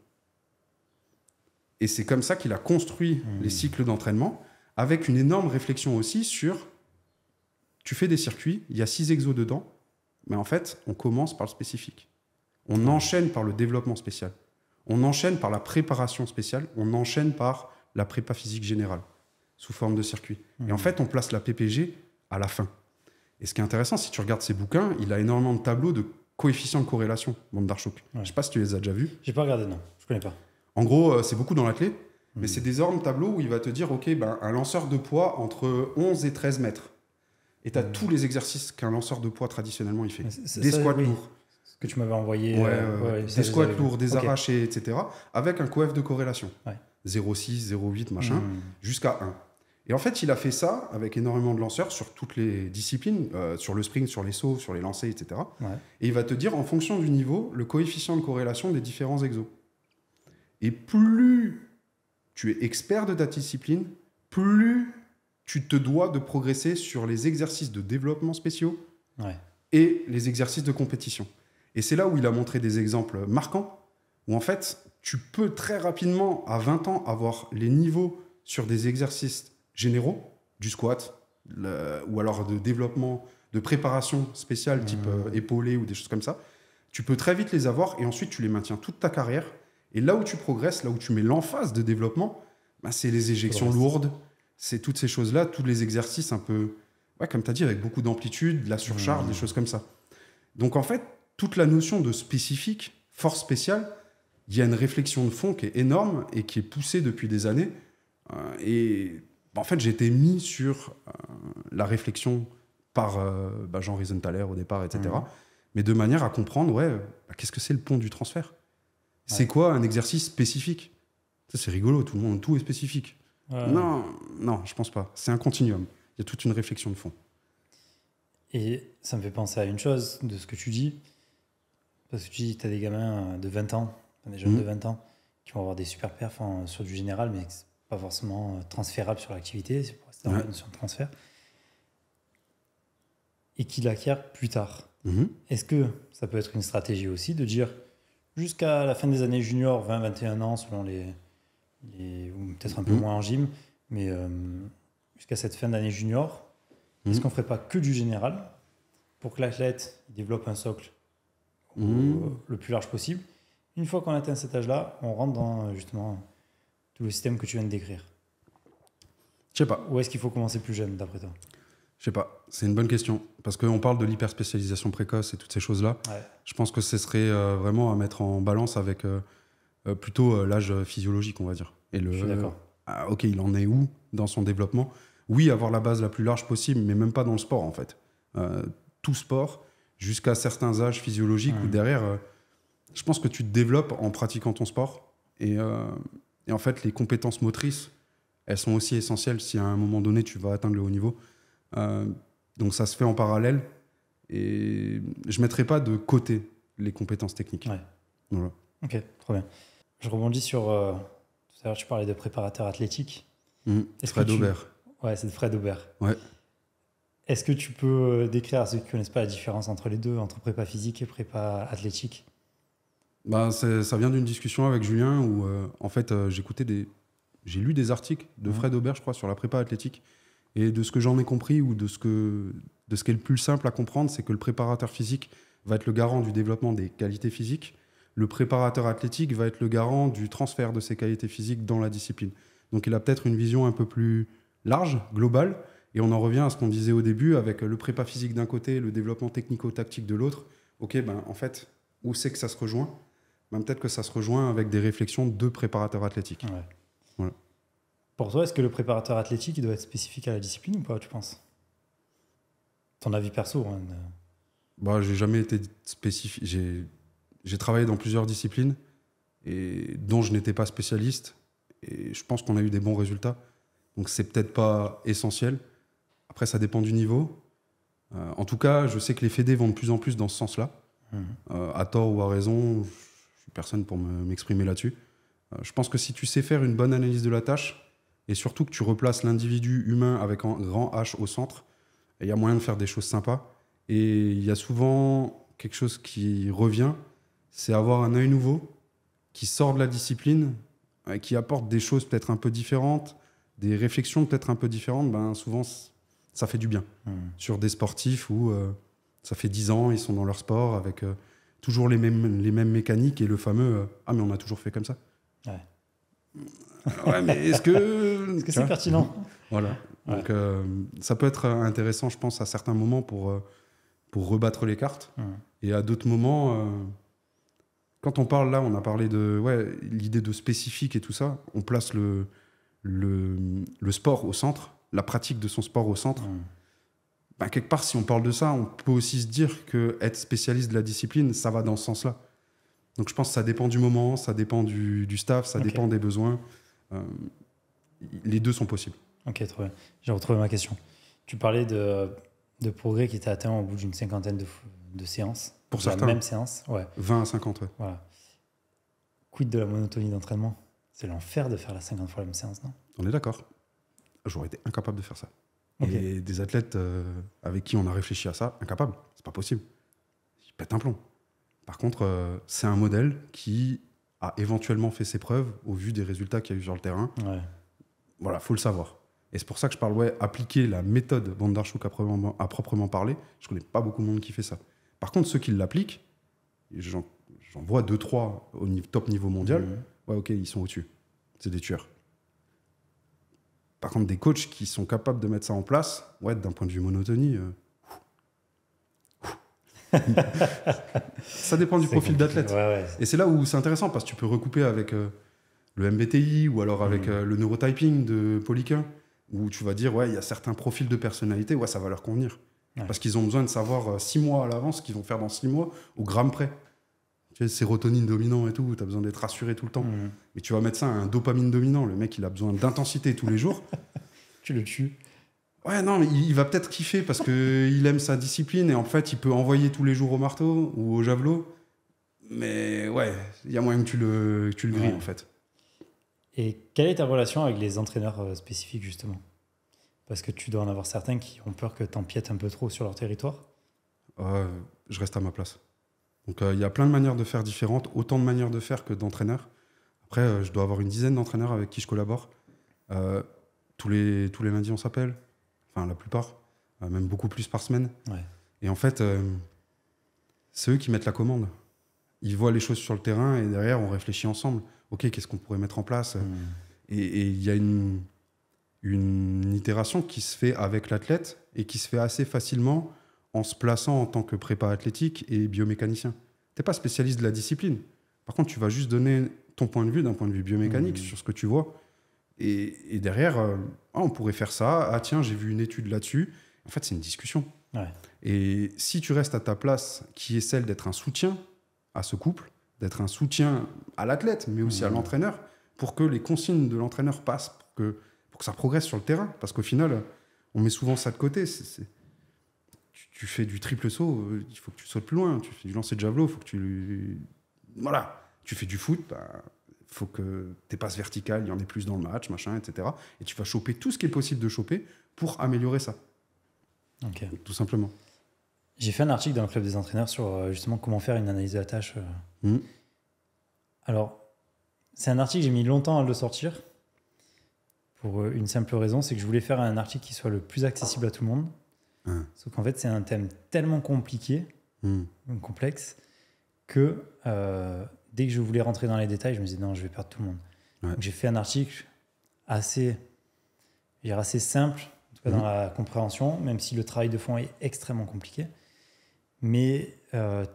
Et c'est comme ça qu'il a construit les cycles d'entraînement, avec une énorme réflexion aussi sur, tu fais des circuits, il y a 6 exos dedans, mais en fait, on commence par le spécifique. On enchaîne par le développement spécial. On enchaîne par la préparation spéciale, on enchaîne par la prépa physique générale, sous forme de circuit. Et en fait, on place la PPG à la fin. Et ce qui est intéressant, si tu regardes ses bouquins, il a énormément de tableaux de coefficients de corrélation, Bondarchuk. Ouais. Je ne sais pas si tu les as déjà vus. J'ai pas regardé, non. Je connais pas. En gros, c'est beaucoup dans l'athlé, mais c'est des énormes tableaux où il va te dire, OK, un lanceur de poids entre 11 et 13 mètres. Et tu as tous les exercices qu'un lanceur de poids, traditionnellement, il fait. Des squats lourds, que tu m'avais envoyé. Des squats lourds, des arrachés, etc. Avec un coef de corrélation. Ouais. 0,6, 0,8, machin, jusqu'à 1. Et en fait, il a fait ça avec énormément de lanceurs sur toutes les disciplines, sur le sprint, sur les sauts, sur les lancers, etc. Ouais. Et il va te dire, en fonction du niveau, le coefficient de corrélation des différents exos. Et plus tu es expert de ta discipline, plus tu te dois de progresser sur les exercices de développement spéciaux et les exercices de compétition. Et c'est là où il a montré des exemples marquants, où en fait, tu peux très rapidement, à 20 ans, avoir les niveaux sur des exercices généraux, du squat, ou alors de développement, de préparation spéciale, type épaulé ou des choses comme ça. Tu peux très vite les avoir et ensuite tu les maintiens toute ta carrière. Et là où tu progresses, là où tu mets l'emphase de développement, bah, c'est les éjections lourdes, c'est toutes ces choses-là, tous les exercices un peu, comme tu as dit, avec beaucoup d'amplitude, de la surcharge, des choses comme ça. Donc en fait, toute la notion de spécifique, force spéciale, il y a une réflexion de fond qui est énorme et qui est poussée depuis des années. En fait, j'ai été mis sur la réflexion par Jean Riesenthaler au départ, etc. Mais de manière à comprendre, qu'est-ce que c'est le pont du transfert ? C'est quoi un exercice spécifique ? Ça, c'est rigolo, tout est spécifique. Non, je pense pas. C'est un continuum. Il y a toute une réflexion de fond. Et ça me fait penser à une chose de ce que tu dis. Parce que tu dis que tu as des gamins de 20 ans, des jeunes de 20 ans, qui vont avoir des super perfs sur du général, mais c'est pas forcément transférable sur l'activité, c'est pour rester dans la notion de transfert, et qui l'acquièrent plus tard. Est-ce que ça peut être une stratégie aussi de dire jusqu'à la fin des années juniors, 20-21 ans, selon ou peut-être un peu moins en gym, mais jusqu'à cette fin d'année junior, est-ce qu'on ne ferait pas que du général pour que l'athlète développe un socle le plus large possible? Une fois qu'on atteint cet âge-là, on rentre dans justement tout le système que tu viens de décrire. Je sais pas. Ou est-ce qu'il faut commencer plus jeune, d'après toi? Je sais pas. C'est une bonne question. Parce qu'on parle de l'hyperspécialisation précoce et toutes ces choses-là. Je pense que ce serait vraiment à mettre en balance avec plutôt l'âge physiologique, on va dire. Et je suis d'accord. Ok, il en est où dans son développement? Oui, avoir la base la plus large possible, mais même pas dans le sport, en fait. Tout sport, jusqu'à certains âges physiologiques où derrière, je pense que tu te développes en pratiquant ton sport. Et en fait, les compétences motrices, elles sont aussi essentielles si à un moment donné, tu vas atteindre le haut niveau. Donc ça se fait en parallèle. Et je ne mettrai pas de côté les compétences techniques. Voilà. Ok, trop bien. Je rebondis sur... tout à l'heure, tu parlais de préparateur athlétique. Fred Aubert. Ouais, c'est de Fred Aubert. Ouais. Est-ce que tu peux décrire à ceux qui ne connaissent pas la différence entre les deux, entre prépa physique et prépa athlétique? Ça vient d'une discussion avec Julien où, en fait, j'ai lu des articles de Fred Aubert, je crois, sur la prépa athlétique. Et de ce que j'en ai compris, ou de ce qui est le plus simple à comprendre, c'est que le préparateur physique va être le garant du développement des qualités physiques. Le préparateur athlétique va être le garant du transfert de ces qualités physiques dans la discipline. Donc il a peut-être une vision un peu plus large, globale. Et on en revient à ce qu'on disait au début, avec le prépa physique d'un côté, le développement technico-tactique de l'autre. Ok, en fait, où c'est que ça se rejoint? Peut-être que ça se rejoint avec des réflexions de préparateurs athlétiques. Voilà. Pour toi, est-ce que le préparateur athlétique il doit être spécifique à la discipline ou pas, tu penses? Ton avis perso. J'ai jamais été spécifique. J'ai travaillé dans plusieurs disciplines et dont je n'étais pas spécialiste. Et je pense qu'on a eu des bons résultats. Donc, c'est peut-être pas essentiel. Après, ça dépend du niveau. En tout cas, je sais que les fédés vont de plus en plus dans ce sens-là. À tort ou à raison, je suis personne pour m'exprimer là-dessus. Je pense que si tu sais faire une bonne analyse de la tâche, et surtout que tu replaces l'individu humain avec un grand H au centre, il y a moyen de faire des choses sympas. Et il y a souvent quelque chose qui revient, c'est avoir un œil nouveau, qui sort de la discipline, qui apporte des choses peut-être un peu différentes, des réflexions peut-être un peu différentes. Souvent, ça fait du bien. Sur des sportifs où ça fait 10 ans, ils sont dans leur sport avec toujours les mêmes mécaniques et le fameux « Ah, mais on a toujours fait comme ça ». Ouais, mais est-ce que c'est pertinent? Voilà. Donc, ça peut être intéressant, je pense, à certains moments pour rebattre les cartes. Et à d'autres moments, quand on parle là, on a parlé de l'idée de spécifique et tout ça, on place le sport au centre, la pratique de son sport au centre. quelque part, si on parle de ça, on peut aussi se dire qu'être spécialiste de la discipline, ça va dans ce sens-là. Donc je pense que ça dépend du moment, ça dépend du staff, ça dépend des besoins. Les deux sont possibles. Ok, trop bien. J'ai retrouvé ma question. Tu parlais de progrès qui étaient atteints au bout d'une 50aine de séances. Pour certains. La même séance, ouais. 20 à 50, ouais. Voilà. Quid de la monotonie d'entraînement? C'est l'enfer de faire la 50 fois la même séance, non? On est d'accord. J'aurais été incapable de faire ça. Okay. Et des athlètes avec qui on a réfléchi à ça, incapable. C'est pas possible. Ils pètent un plomb. Par contre, c'est un modèle qui a éventuellement fait ses preuves au vu des résultats qu'il y a eu sur le terrain. Ouais. Voilà, faut le savoir. Et c'est pour ça que je parle, appliquer la méthode Bondarchuk à proprement parler, je connais pas beaucoup de monde qui fait ça. Par contre, ceux qui l'appliquent, j'en vois 2-3 au top niveau mondial, ok, ils sont au-dessus. C'est des tueurs. Par contre, des coachs qui sont capables de mettre ça en place, d'un point de vue monotonie, ça dépend du profil d'athlète. Ouais. Et c'est là où c'est intéressant, parce que tu peux recouper avec le MBTI ou alors avec le neurotyping de Poliquin, où tu vas dire, il y a certains profils de personnalité, ça va leur convenir. Ouais. Parce qu'ils ont besoin de savoir 6 mois à l'avance ce qu'ils vont faire dans 6 mois, au gramme près. Tu sais, sérotonine dominant et tout, tu as besoin d'être rassuré tout le temps. Mais tu vas mettre ça à un dopamine dominant. Le mec, il a besoin d'intensité tous les jours. Tu le tues. Ouais, non, mais il va peut-être kiffer parce qu'il aime sa discipline et en fait, il peut envoyer tous les jours au marteau ou au javelot. Mais il y a moyen que tu le grilles en fait. Et quelle est ta relation avec les entraîneurs spécifiques, justement? Parce que tu dois en avoir certains qui ont peur que tu empiètes un peu trop sur leur territoire. Je reste à ma place. Donc, il y a plein de manières de faire différentes, autant de manières de faire que d'entraîneurs. Après, je dois avoir une dizaine d'entraîneurs avec qui je collabore. Tous les lundis, on s'appelle. Enfin, la plupart. Même beaucoup plus par semaine. Ouais. Et en fait, c'est eux qui mettent la commande. Ils voient les choses sur le terrain et derrière, on réfléchit ensemble. OK, qu'est-ce qu'on pourrait mettre en place Et il y a une itération qui se fait avec l'athlète et qui se fait assez facilement en se plaçant en tant que prépa athlétique et biomécanicien. Tu n'es pas spécialiste de la discipline. Par contre, tu vas juste donner ton point de vue d'un point de vue biomécanique sur ce que tu vois. Et derrière, on pourrait faire ça. Ah tiens, j'ai vu une étude là-dessus. En fait, c'est une discussion. Ouais. Et si tu restes à ta place, qui est celle d'être un soutien à ce couple, d'être un soutien à l'athlète, mais aussi à l'entraîneur, pour que les consignes de l'entraîneur passent, pour que ça progresse sur le terrain. Parce qu'au final, on met souvent ça de côté. Tu fais du triple saut, il faut que tu sautes plus loin. Tu fais du lancer de javelot, il faut que tu... Voilà. Tu fais du foot, il faut que tes passes verticales, il y en ait plus dans le match, machin, etc. Et tu vas choper tout ce qui est possible de choper pour améliorer ça. Okay. Tout simplement. J'ai fait un article dans le Club des entraîneurs sur justement comment faire une analyse de la tâche. Alors, c'est un article, j'ai mis longtemps à le sortir pour une simple raison, c'est que je voulais faire un article qui soit le plus accessible à tout le monde. Sauf qu'en fait, c'est un thème tellement compliqué, complexe, que dès que je voulais rentrer dans les détails, je me disais non, je vais perdre tout le monde. Donc, j'ai fait un article assez simple, en tout cas dans la compréhension, même si le travail de fond est extrêmement compliqué. Mais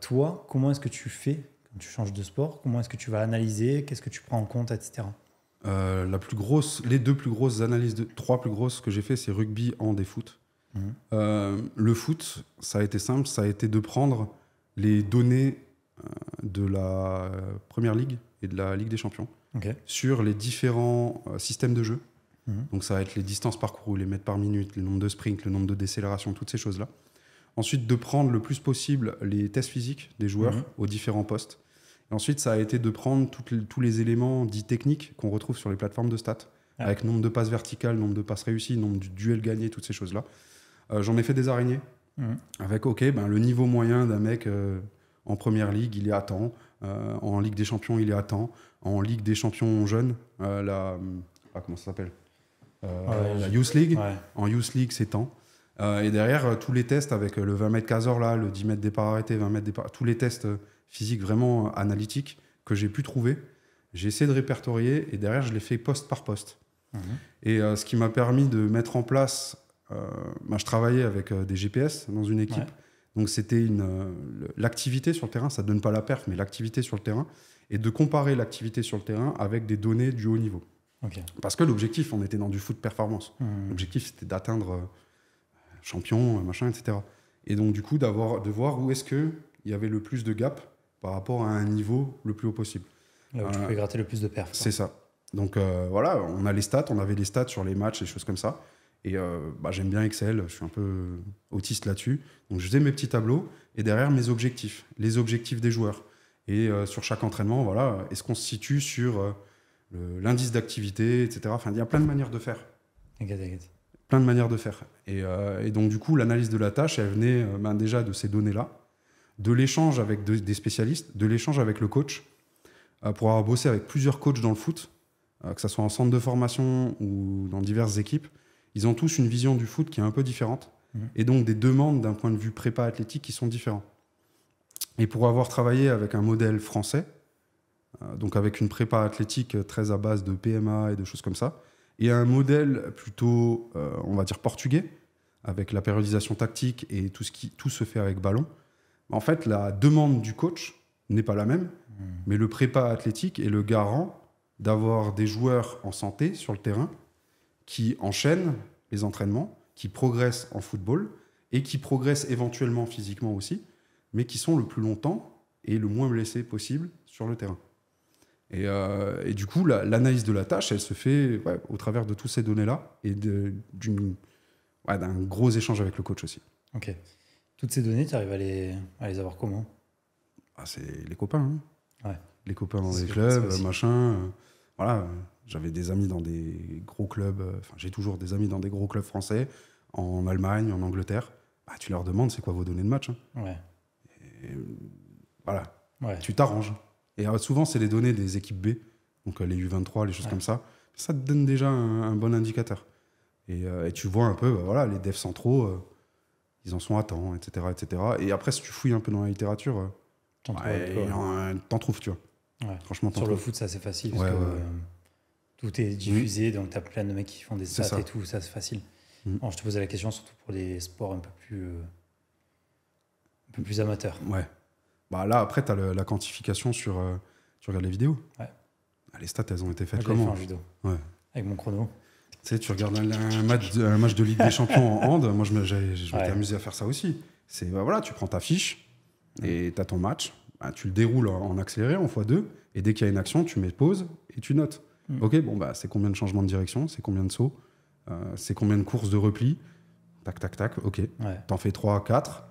toi, comment est-ce que tu fais quand tu changes de sport? Comment est-ce que tu vas analyser? Qu'est-ce que tu prends en compte, etc. Les trois plus grosses que j'ai fait, c'est rugby, hand et foot. Le foot, ça a été simple, ça a été de prendre les données de la Première Ligue et de la Ligue des Champions sur les différents systèmes de jeu. Donc ça va être les distances parcourues, les mètres par minute, le nombre de sprints, le nombre de décélérations, toutes ces choses-là. Ensuite, de prendre le plus possible les tests physiques des joueurs aux différents postes. Et ensuite, ça a été de prendre tous les éléments dits techniques qu'on retrouve sur les plateformes de stats, avec nombre de passes verticales, nombre de passes réussies, nombre de duels gagnés, toutes ces choses-là. J'en ai fait des araignées avec le niveau moyen d'un mec en Première Ligue, il est à temps. En Ligue des Champions, il est à temps. En Ligue des Champions jeunes, comment ça s'appelle la Youth League. En Youth League, c'est temps. Et derrière, tous les tests avec le 20 mètres casor, là, le 10 mètres départ arrêté, 20 mètres départ, tous les tests physiques vraiment analytiques que j'ai pu trouver, j'ai essayé de répertorier et derrière, je les fais poste par poste. Et ce qui m'a permis de mettre en place... je travaillais avec des GPS dans une équipe. Donc, c'était l'activité sur le terrain. Ça ne donne pas la perf, mais l'activité sur le terrain. Et de comparer l'activité sur le terrain avec des données du haut niveau. Parce que l'objectif, on était dans du foot performance. L'objectif, c'était d'atteindre champion, machin, etc. Et donc, du coup, de voir où est-ce qu'il y avait le plus de gap par rapport à un niveau le plus haut possible. Là où tu pouvais gratter le plus de perfs. C'est ça. Donc, voilà, on avait les stats sur les matchs, les choses comme ça. Et j'aime bien Excel, je suis un peu autiste là-dessus. Donc, je faisais mes petits tableaux et derrière, mes objectifs, les objectifs des joueurs. Et sur chaque entraînement, voilà, est-ce qu'on se situe sur l'indice d'activité, etc. Enfin, il y a plein de manières de faire. Plein de manières de faire. Et donc, du coup, l'analyse de la tâche, elle venait déjà de ces données-là, de l'échange avec des spécialistes, de l'échange avec le coach, pour avoir bossé avec plusieurs coachs dans le foot, que ce soit en centre de formation ou dans diverses équipes. Ils ont tous une vision du foot qui est un peu différente, et donc des demandes d'un point de vue prépa athlétique qui sont différents. Et pour avoir travaillé avec un modèle français, donc avec une prépa athlétique très à base de PMA et de choses comme ça, et un modèle plutôt, on va dire, portugais, avec la périodisation tactique et tout se fait avec ballon, en fait, la demande du coach n'est pas la même, mais le prépa athlétique est le garant d'avoir des joueurs en santé sur le terrain qui enchaînent les entraînements, qui progressent en football et qui progressent éventuellement physiquement aussi, mais qui sont le plus longtemps et le moins blessés possible sur le terrain. Et du coup, l'analyse de la tâche, elle se fait au travers de toutes ces données-là et d'un gros échange avec le coach aussi. Ok. Toutes ces données, tu arrives à les avoir comment ? C'est les copains. Hein. Ouais. Les copains dans des clubs, machin. Voilà, j'avais des amis dans des gros clubs. J'ai toujours des amis dans des gros clubs français, en Allemagne, en Angleterre. Tu leur demandes c'est quoi vos données de match. Hein. Ouais. Et, voilà. Ouais. Tu t'arranges. Et souvent, c'est les données des équipes B, donc les U23, les choses comme ça. Ça te donne déjà un bon indicateur. Et tu vois un peu, les devs centraux, ils en sont à temps, etc., etc. Et après, si tu fouilles un peu dans la littérature, t'en trouves, tu vois. Ouais. Franchement, sur le foot, ça c'est facile parce que tout est diffusé, donc tu as plein de mecs qui font des stats et tout, ça c'est facile. Alors, je te posais la question surtout pour des sports un peu plus amateurs. Ouais. Là, après, tu as la quantification sur. Tu regardes les vidéos. Ouais. Les stats, elles ont été faites comment ? Moi, je l'ai fait en judo. Ouais. Avec mon chrono. Tu sais, tu regardes un match de Ligue des Champions en hand. Moi, je m'étais amusé à faire ça aussi. C'est, tu prends ta fiche et tu as ton match. Tu le déroules en accéléré, en x2. Et dès qu'il y a une action, tu mets pause et tu notes. Ok, c'est combien de changements de direction, c'est combien de sauts, c'est combien de courses de repli. Tac, tac, tac, ok. T'en fais 3, 4.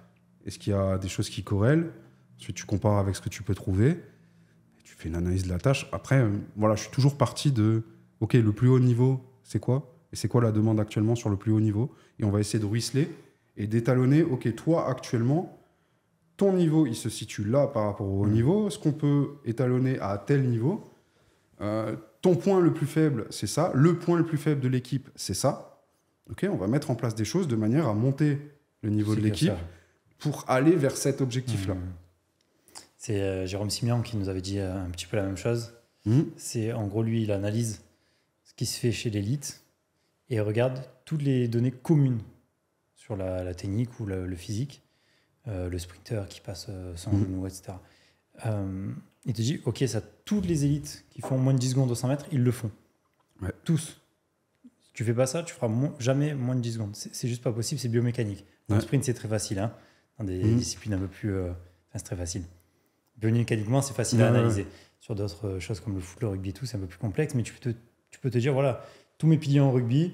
Est-ce qu'il y a des choses qui corrèlent ? Ensuite, tu compares avec ce que tu peux trouver. Et tu fais une analyse de la tâche. Après, je suis toujours parti de ok, le plus haut niveau, c'est quoi ? Et c'est quoi la demande actuellement sur le plus haut niveau ? Et on va essayer de ruisseler et d'étalonner. Ok, toi, actuellement, ton niveau, il se situe là par rapport au haut niveau. Ce qu'on peut étalonner à tel niveau. Ton point le plus faible, c'est ça. Le point le plus faible de l'équipe, c'est ça. Ok, on va mettre en place des choses de manière à monter le niveau de l'équipe pour aller vers cet objectif-là. C'est Jérôme Simian qui nous avait dit un petit peu la même chose. C'est en gros, lui, il analyse ce qui se fait chez l'élite et il regarde toutes les données communes sur la technique ou le physique, le sprinter qui passe sans genou, etc. Il te dit, ok, ça, toutes les élites qui font moins de 10 secondes au 100 mètres, ils le font. Ouais. Tous. Si tu fais pas ça, tu feras jamais moins de 10 secondes. C'est juste pas possible, c'est biomécanique. Le sprint, c'est très facile. Hein. Dans des disciplines un peu plus... c'est très facile. Biomécaniquement, c'est facile à analyser. Sur d'autres choses comme le foot, le rugby et tout, c'est un peu plus complexe, mais tu peux te dire, voilà, tous mes piliers en rugby,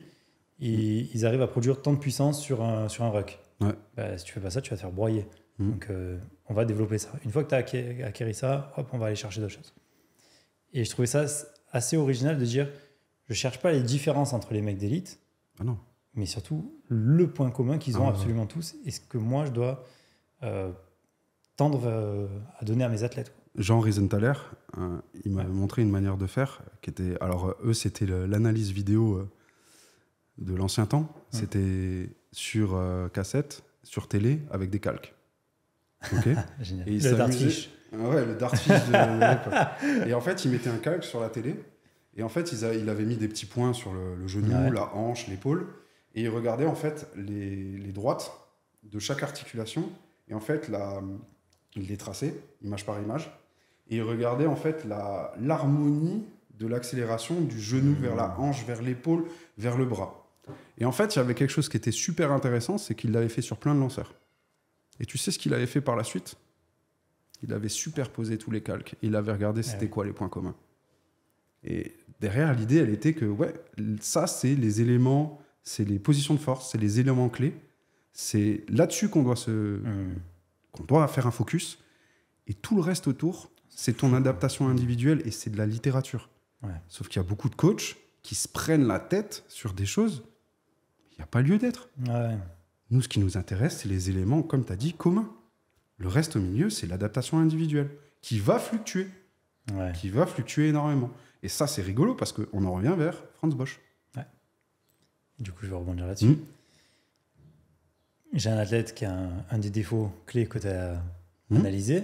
ils arrivent à produire tant de puissance sur un ruck. Ouais. Si tu fais pas ça, tu vas te faire broyer. Donc, on va développer ça. Une fois que tu as acquéri ça, hop, on va aller chercher d'autres choses. Et je trouvais ça assez original de dire, je cherche pas les différences entre les mecs d'élite, mais surtout le point commun qu'ils ont absolument tous, et ce que moi, je dois tendre à donner à mes athlètes. Jean Riesenthaler, il m'a montré une manière de faire qui était... Alors, eux, c'était l'analyse vidéo de l'ancien temps. C'était sur cassette, sur télé, avec des calques. Okay. Génial. Et le dartfish. Le dartfish de l'époque. Et en fait, il mettait un calque sur la télé. Et en fait, il avait mis des petits points sur le genou, la hanche, l'épaule. Et il regardait en fait les droites de chaque articulation. Et en fait, il les traçait, image par image. Et il regardait en fait l'harmonie de l'accélération du genou vers la hanche, vers l'épaule, vers le bras. Et en fait, il y avait quelque chose qui était super intéressant, c'est qu'il l'avait fait sur plein de lanceurs. Et tu sais ce qu'il avait fait par la suite? Il avait superposé tous les calques. Il avait regardé c'était quoi les points communs. Et derrière, l'idée, elle était que ça, c'est les éléments, c'est les positions de force, c'est les éléments clés. C'est là-dessus qu'on doit faire un focus. Et tout le reste autour, c'est ton adaptation individuelle et c'est de la littérature. Ouais. Sauf qu'il y a beaucoup de coachs qui se prennent la tête sur des choses, il n'y a pas lieu d'être. Ouais. Nous, ce qui nous intéresse, c'est les éléments, comme tu as dit, communs. Le reste au milieu, c'est l'adaptation individuelle qui va fluctuer. Qui va fluctuer énormément. Et ça, c'est rigolo parce qu'on en revient vers Franz Bosch. Ouais. Du coup, je vais rebondir là-dessus. J'ai un athlète qui a un des défauts clés que tu as analysé.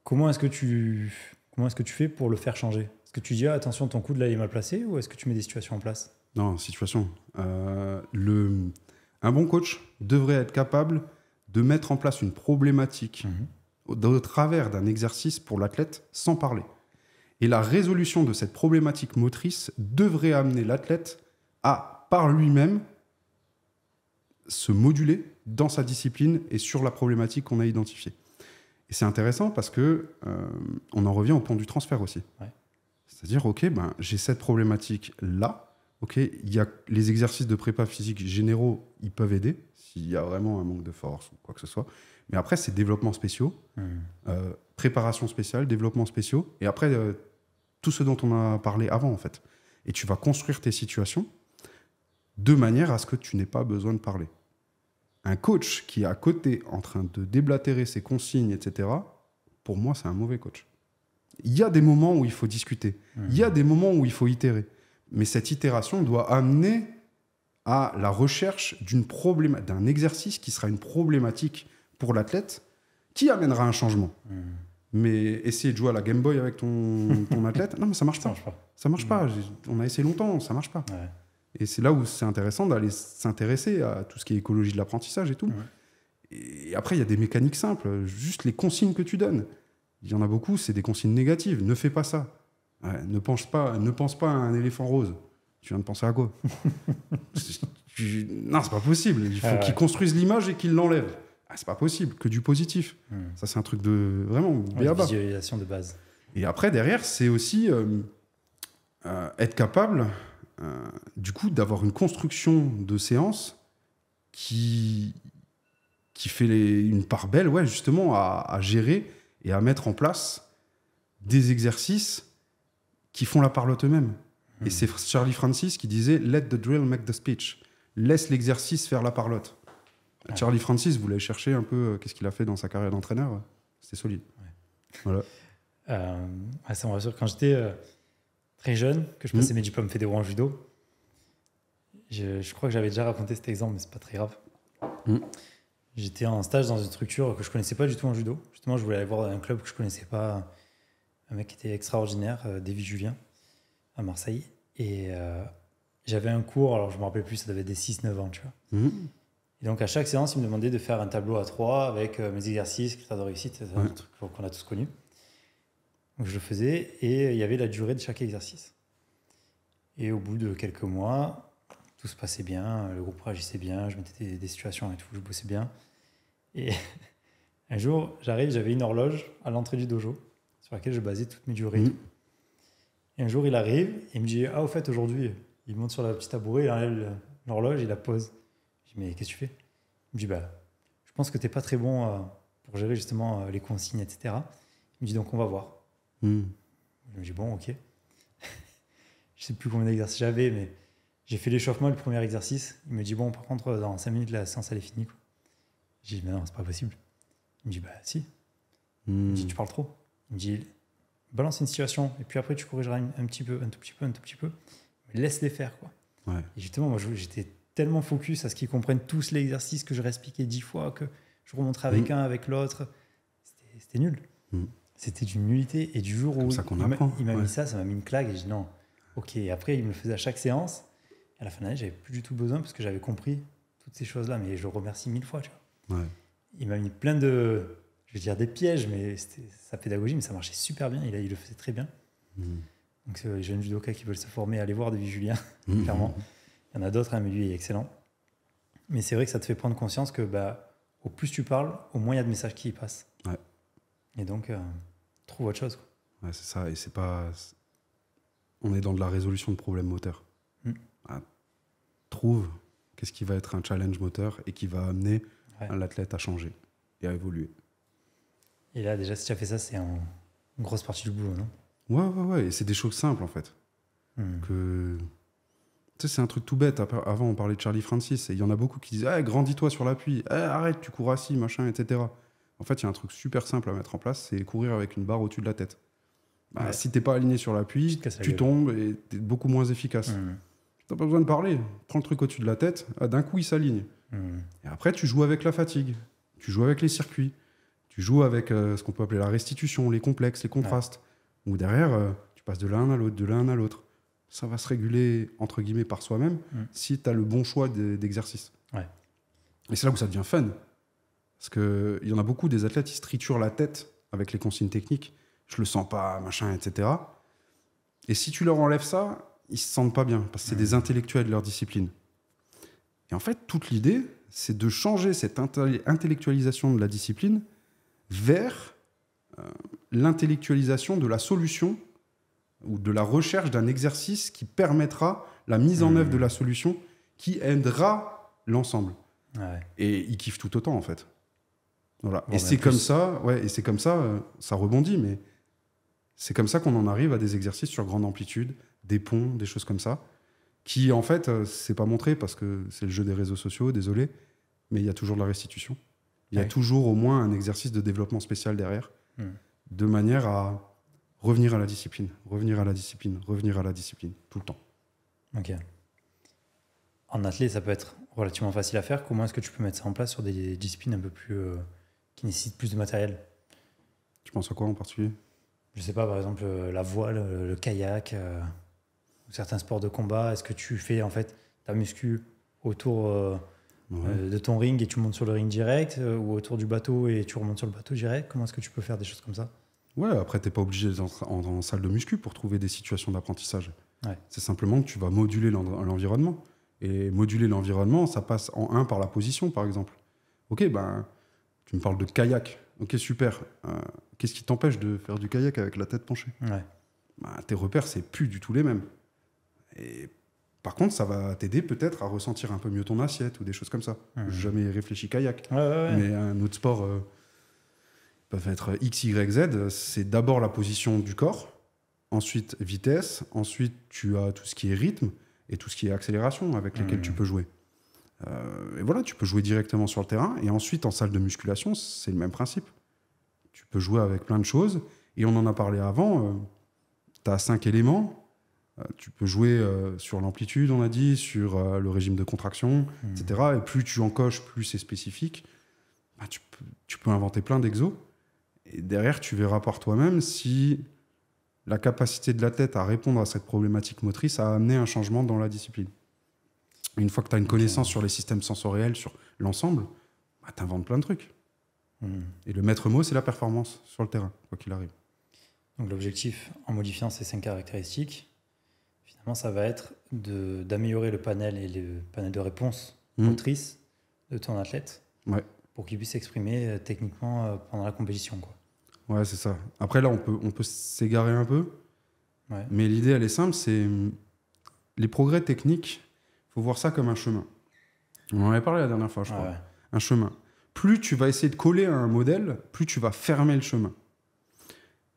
Comment est-ce que tu fais pour le faire changer? Est-ce que tu dis attention, ton coude là il est mal placé, ou est-ce que tu mets des situations en place? Non, situation. Un bon coach devrait être capable de mettre en place une problématique au travers d'un exercice pour l'athlète sans parler. Et la résolution de cette problématique motrice devrait amener l'athlète à, par lui-même, se moduler dans sa discipline et sur la problématique qu'on a identifiée. Et c'est intéressant parce que on en revient au point du transfert aussi. Ouais. C'est-à-dire, j'ai cette problématique-là. Il y a les exercices de prépa physique généraux, ils peuvent aider s'il y a vraiment un manque de force ou quoi que ce soit. Mais après, c'est développement spéciaux, préparation spéciale, développement spéciaux. Et après, tout ce dont on a parlé avant, en fait. Et tu vas construire tes situations de manière à ce que tu n'aies pas besoin de parler. Un coach qui est à côté en train de déblatérer ses consignes, etc., pour moi, c'est un mauvais coach. Il y a des moments où il faut discuter. Il y a des moments où il faut itérer. Mais cette itération doit amener à la recherche d'un exercice qui sera une problématique pour l'athlète qui amènera un changement. Mais essayer de jouer à la Game Boy avec ton athlète, non, mais ça marche pas. Ça marche pas. On a essayé longtemps, ça marche pas. Ouais. Et c'est là où c'est intéressant d'aller s'intéresser à tout ce qui est écologie de l'apprentissage et tout. Et après, il y a des mécaniques simples, juste les consignes que tu donnes. Il y en a beaucoup, c'est des consignes négatives. Ne fais pas ça. Ouais, ne pense pas à un éléphant rose. Tu viens de penser à quoi? Non, c'est pas possible. Il faut qu'il construise l'image et qu'il l'enlève. C'est pas possible, que du positif. Ça, c'est un truc de vraiment béaba. Visualisation de base. Et après, derrière, c'est aussi être capable, du coup, d'avoir une construction de séance qui fait une part belle, justement, à gérer et à mettre en place des exercices qui font la parlotte eux-mêmes. Et c'est Charlie Francis qui disait « Let the drill make the speech ». Laisse l'exercice faire la parlotte. Charlie Francis, vous l'avez cherché un peu, qu'est-ce qu'il a fait dans sa carrière d'entraîneur? C'était solide. Voilà. Ça me rassure. Quand j'étais très jeune, que je passais mes diplômes fédéraux en judo, je crois que j'avais déjà raconté cet exemple, mais c'est pas très grave. J'étais en stage dans une structure que je connaissais pas du tout en judo. Justement, je voulais aller voir un club que je connaissais pas, un mec qui était extraordinaire, Davy Julien, à Marseille. Et j'avais un cours, alors je me rappelle plus, ça devait être des 6-9 ans, tu vois. Et donc, à chaque séance, il me demandait de faire un tableau A3 avec mes exercices, critères de réussite, c'est un truc qu'on a tous connu. Donc, je le faisais et il y avait la durée de chaque exercice. Et au bout de quelques mois, tout se passait bien, le groupe réagissait bien, je mettais des situations et tout, je bossais bien. Et un jour, j'arrive, j'avais une horloge à l'entrée du dojo sur laquelle je basais toutes mes durées. Et un jour, il arrive et il me dit « Ah, au fait, aujourd'hui, il monte sur la petite tabouret, il enlève l'horloge, il la pose. » Je dis « Mais qu'est-ce que tu fais ?» Il me dit « Je pense que tu n'es pas très bon pour gérer justement les consignes, etc. » Il me dit « Donc, on va voir. » Je me dis « Bon, ok. » Je ne sais plus combien d'exercices j'avais, mais j'ai fait l'échauffement, le premier exercice. Il me dit « Bon, par contre, dans 5 minutes, la séance, elle est finie. » J'ai dit « Mais non, c'est pas possible. » Il me dit « Si. » Il me dit « Tu parles trop. » Il me dit « Balance une situation, et puis après, tu corrigeras un petit peu, un tout petit peu. Mais laisse-les faire, quoi. » Et justement, moi, j'étais tellement focus à ce qu'ils comprennent tous l'exercice, que je réexpliquais 10 fois, que je remonterais avec un, avec l'autre. C'était nul. C'était d'une nullité. Et du jour où il m'a mis ça m'a mis une claque. Et j'ai dit non, ok. Et après, il me le faisait à chaque séance. Et à la fin de l'année, j'avais plus du tout besoin parce que j'avais compris toutes ces choses-là. Mais je le remercie 1000 fois. Tu vois. Il m'a mis plein de, je vais dire des pièges, mais c'était sa pédagogie, mais ça marchait super bien. Il le faisait très bien. Donc, les jeunes judokas qui veulent se former, allez voir Davy Julien, clairement. Il y en a d'autres, hein, mais lui est excellent. Mais c'est vrai que ça te fait prendre conscience que au plus tu parles, au moins il y a de messages qui y passent. Ouais. Et donc, trouve autre chose, quoi. Ouais, c'est ça. Et c'est pas. On est dans de la résolution de problèmes moteurs. Trouve qu'est-ce qui va être un challenge moteur et qui va amener l'athlète à changer et à évoluer. Et là, déjà, si tu as fait ça, c'est une grosse partie du boulot, non? Ouais. Et c'est des choses simples, en fait. Que... Tu sais, c'est un truc tout bête. Avant, on parlait de Charlie Francis. Et il y en a beaucoup qui disent « grandis-toi sur l'appui. Arrête, tu cours assis, machin, etc. » En fait, il y a un truc super simple à mettre en place, c'est courir avec une barre au-dessus de la tête. Si t'es pas aligné sur l'appui, tu tombes et t'es beaucoup moins efficace. T'as pas besoin de parler. Prends le truc au-dessus de la tête, d'un coup, il s'aligne. Et après, tu joues avec la fatigue. Tu joues avec les circuits. Tu joues avec ce qu'on peut appeler la restitution, les complexes, les contrastes. Ou derrière, tu passes de l'un à l'autre, de l'un à l'autre. Ça va se réguler, entre guillemets, par soi-même, si tu as le bon choix d'exercice. Ouais. Et c'est là où ça devient fun. Parce qu'il y en a beaucoup des athlètes, ils se triturent la tête avec les consignes techniques. Je le sens pas, machin, etc. Et si tu leur enlèves ça, ils se sentent pas bien, parce que c'est des intellectuels de leur discipline. Et en fait, toute l'idée, c'est de changer cette intellectualisation de la discipline vers l'intellectualisation de la solution ou de la recherche d'un exercice qui permettra la mise en œuvre de la solution qui aidera l'ensemble. Ouais. Et ils kiffent tout autant, en fait. Voilà. Et c'est comme ça, ça rebondit, mais c'est comme ça qu'on en arrive à des exercices sur grande amplitude, des ponts, des choses comme ça, qui, en fait, c'est pas montré parce que c'est le jeu des réseaux sociaux, désolé, mais il y a toujours de la restitution. Il y a toujours au moins un exercice de développement spécial derrière, de manière à revenir à la discipline, revenir à la discipline, revenir à la discipline, tout le temps. Ok. En athlète, ça peut être relativement facile à faire. Comment est-ce que tu peux mettre ça en place sur des disciplines un peu plus... qui nécessitent plus de matériel? Tu penses à quoi en particulier? Je sais pas, par exemple, la voile, le kayak, ou certains sports de combat. Est-ce que tu fais, en fait, ta muscu autour de ton ring et tu montes sur le ring direct, ou autour du bateau et tu remontes sur le bateau direct? Comment est-ce que tu peux faire des choses comme ça? Ouais, après, t'es pas obligé d'être en salle de muscu pour trouver des situations d'apprentissage. Ouais. C'est simplement que tu vas moduler l'environnement. Et moduler l'environnement, ça passe par la position, par exemple. Ok, tu me parles de kayak. Ok, super. Qu'est-ce qui t'empêche de faire du kayak avec la tête penchée? Tes repères, c'est plus du tout les mêmes. Et par contre, ça va t'aider peut-être à ressentir un peu mieux ton assiette ou des choses comme ça. J'ai jamais réfléchi kayak. Mais un autre sport... peuvent être X, Y, Z, c'est d'abord la position du corps, ensuite vitesse, ensuite tu as tout ce qui est rythme et tout ce qui est accélération avec lesquels tu peux jouer. Et voilà, tu peux jouer directement sur le terrain et ensuite en salle de musculation, c'est le même principe. Tu peux jouer avec plein de choses et on en a parlé avant, tu as 5 éléments, tu peux jouer sur l'amplitude, on a dit, sur le régime de contraction, etc. Et plus tu en coches, plus c'est spécifique. Tu peux inventer plein d'exos. Et derrière, tu verras par toi-même si la capacité de l'athlète à répondre à cette problématique motrice a amené un changement dans la discipline. Une fois que tu as une connaissance sur les systèmes sensoriels, sur l'ensemble, tu inventes plein de trucs. Et le maître mot, c'est la performance sur le terrain, quoi qu'il arrive. Donc l'objectif, en modifiant ces 5 caractéristiques, finalement, ça va être d'améliorer le panel et le panel de réponse motrice de ton athlète pour qu'il puisse s'exprimer techniquement pendant la compétition, quoi. Ouais, c'est ça. Après, là, on peut s'égarer un peu. Mais l'idée, elle est simple, c'est les progrès techniques, il faut voir ça comme un chemin. On en avait parlé la dernière fois, je crois. Un chemin. Plus tu vas essayer de coller à un modèle, plus tu vas fermer le chemin.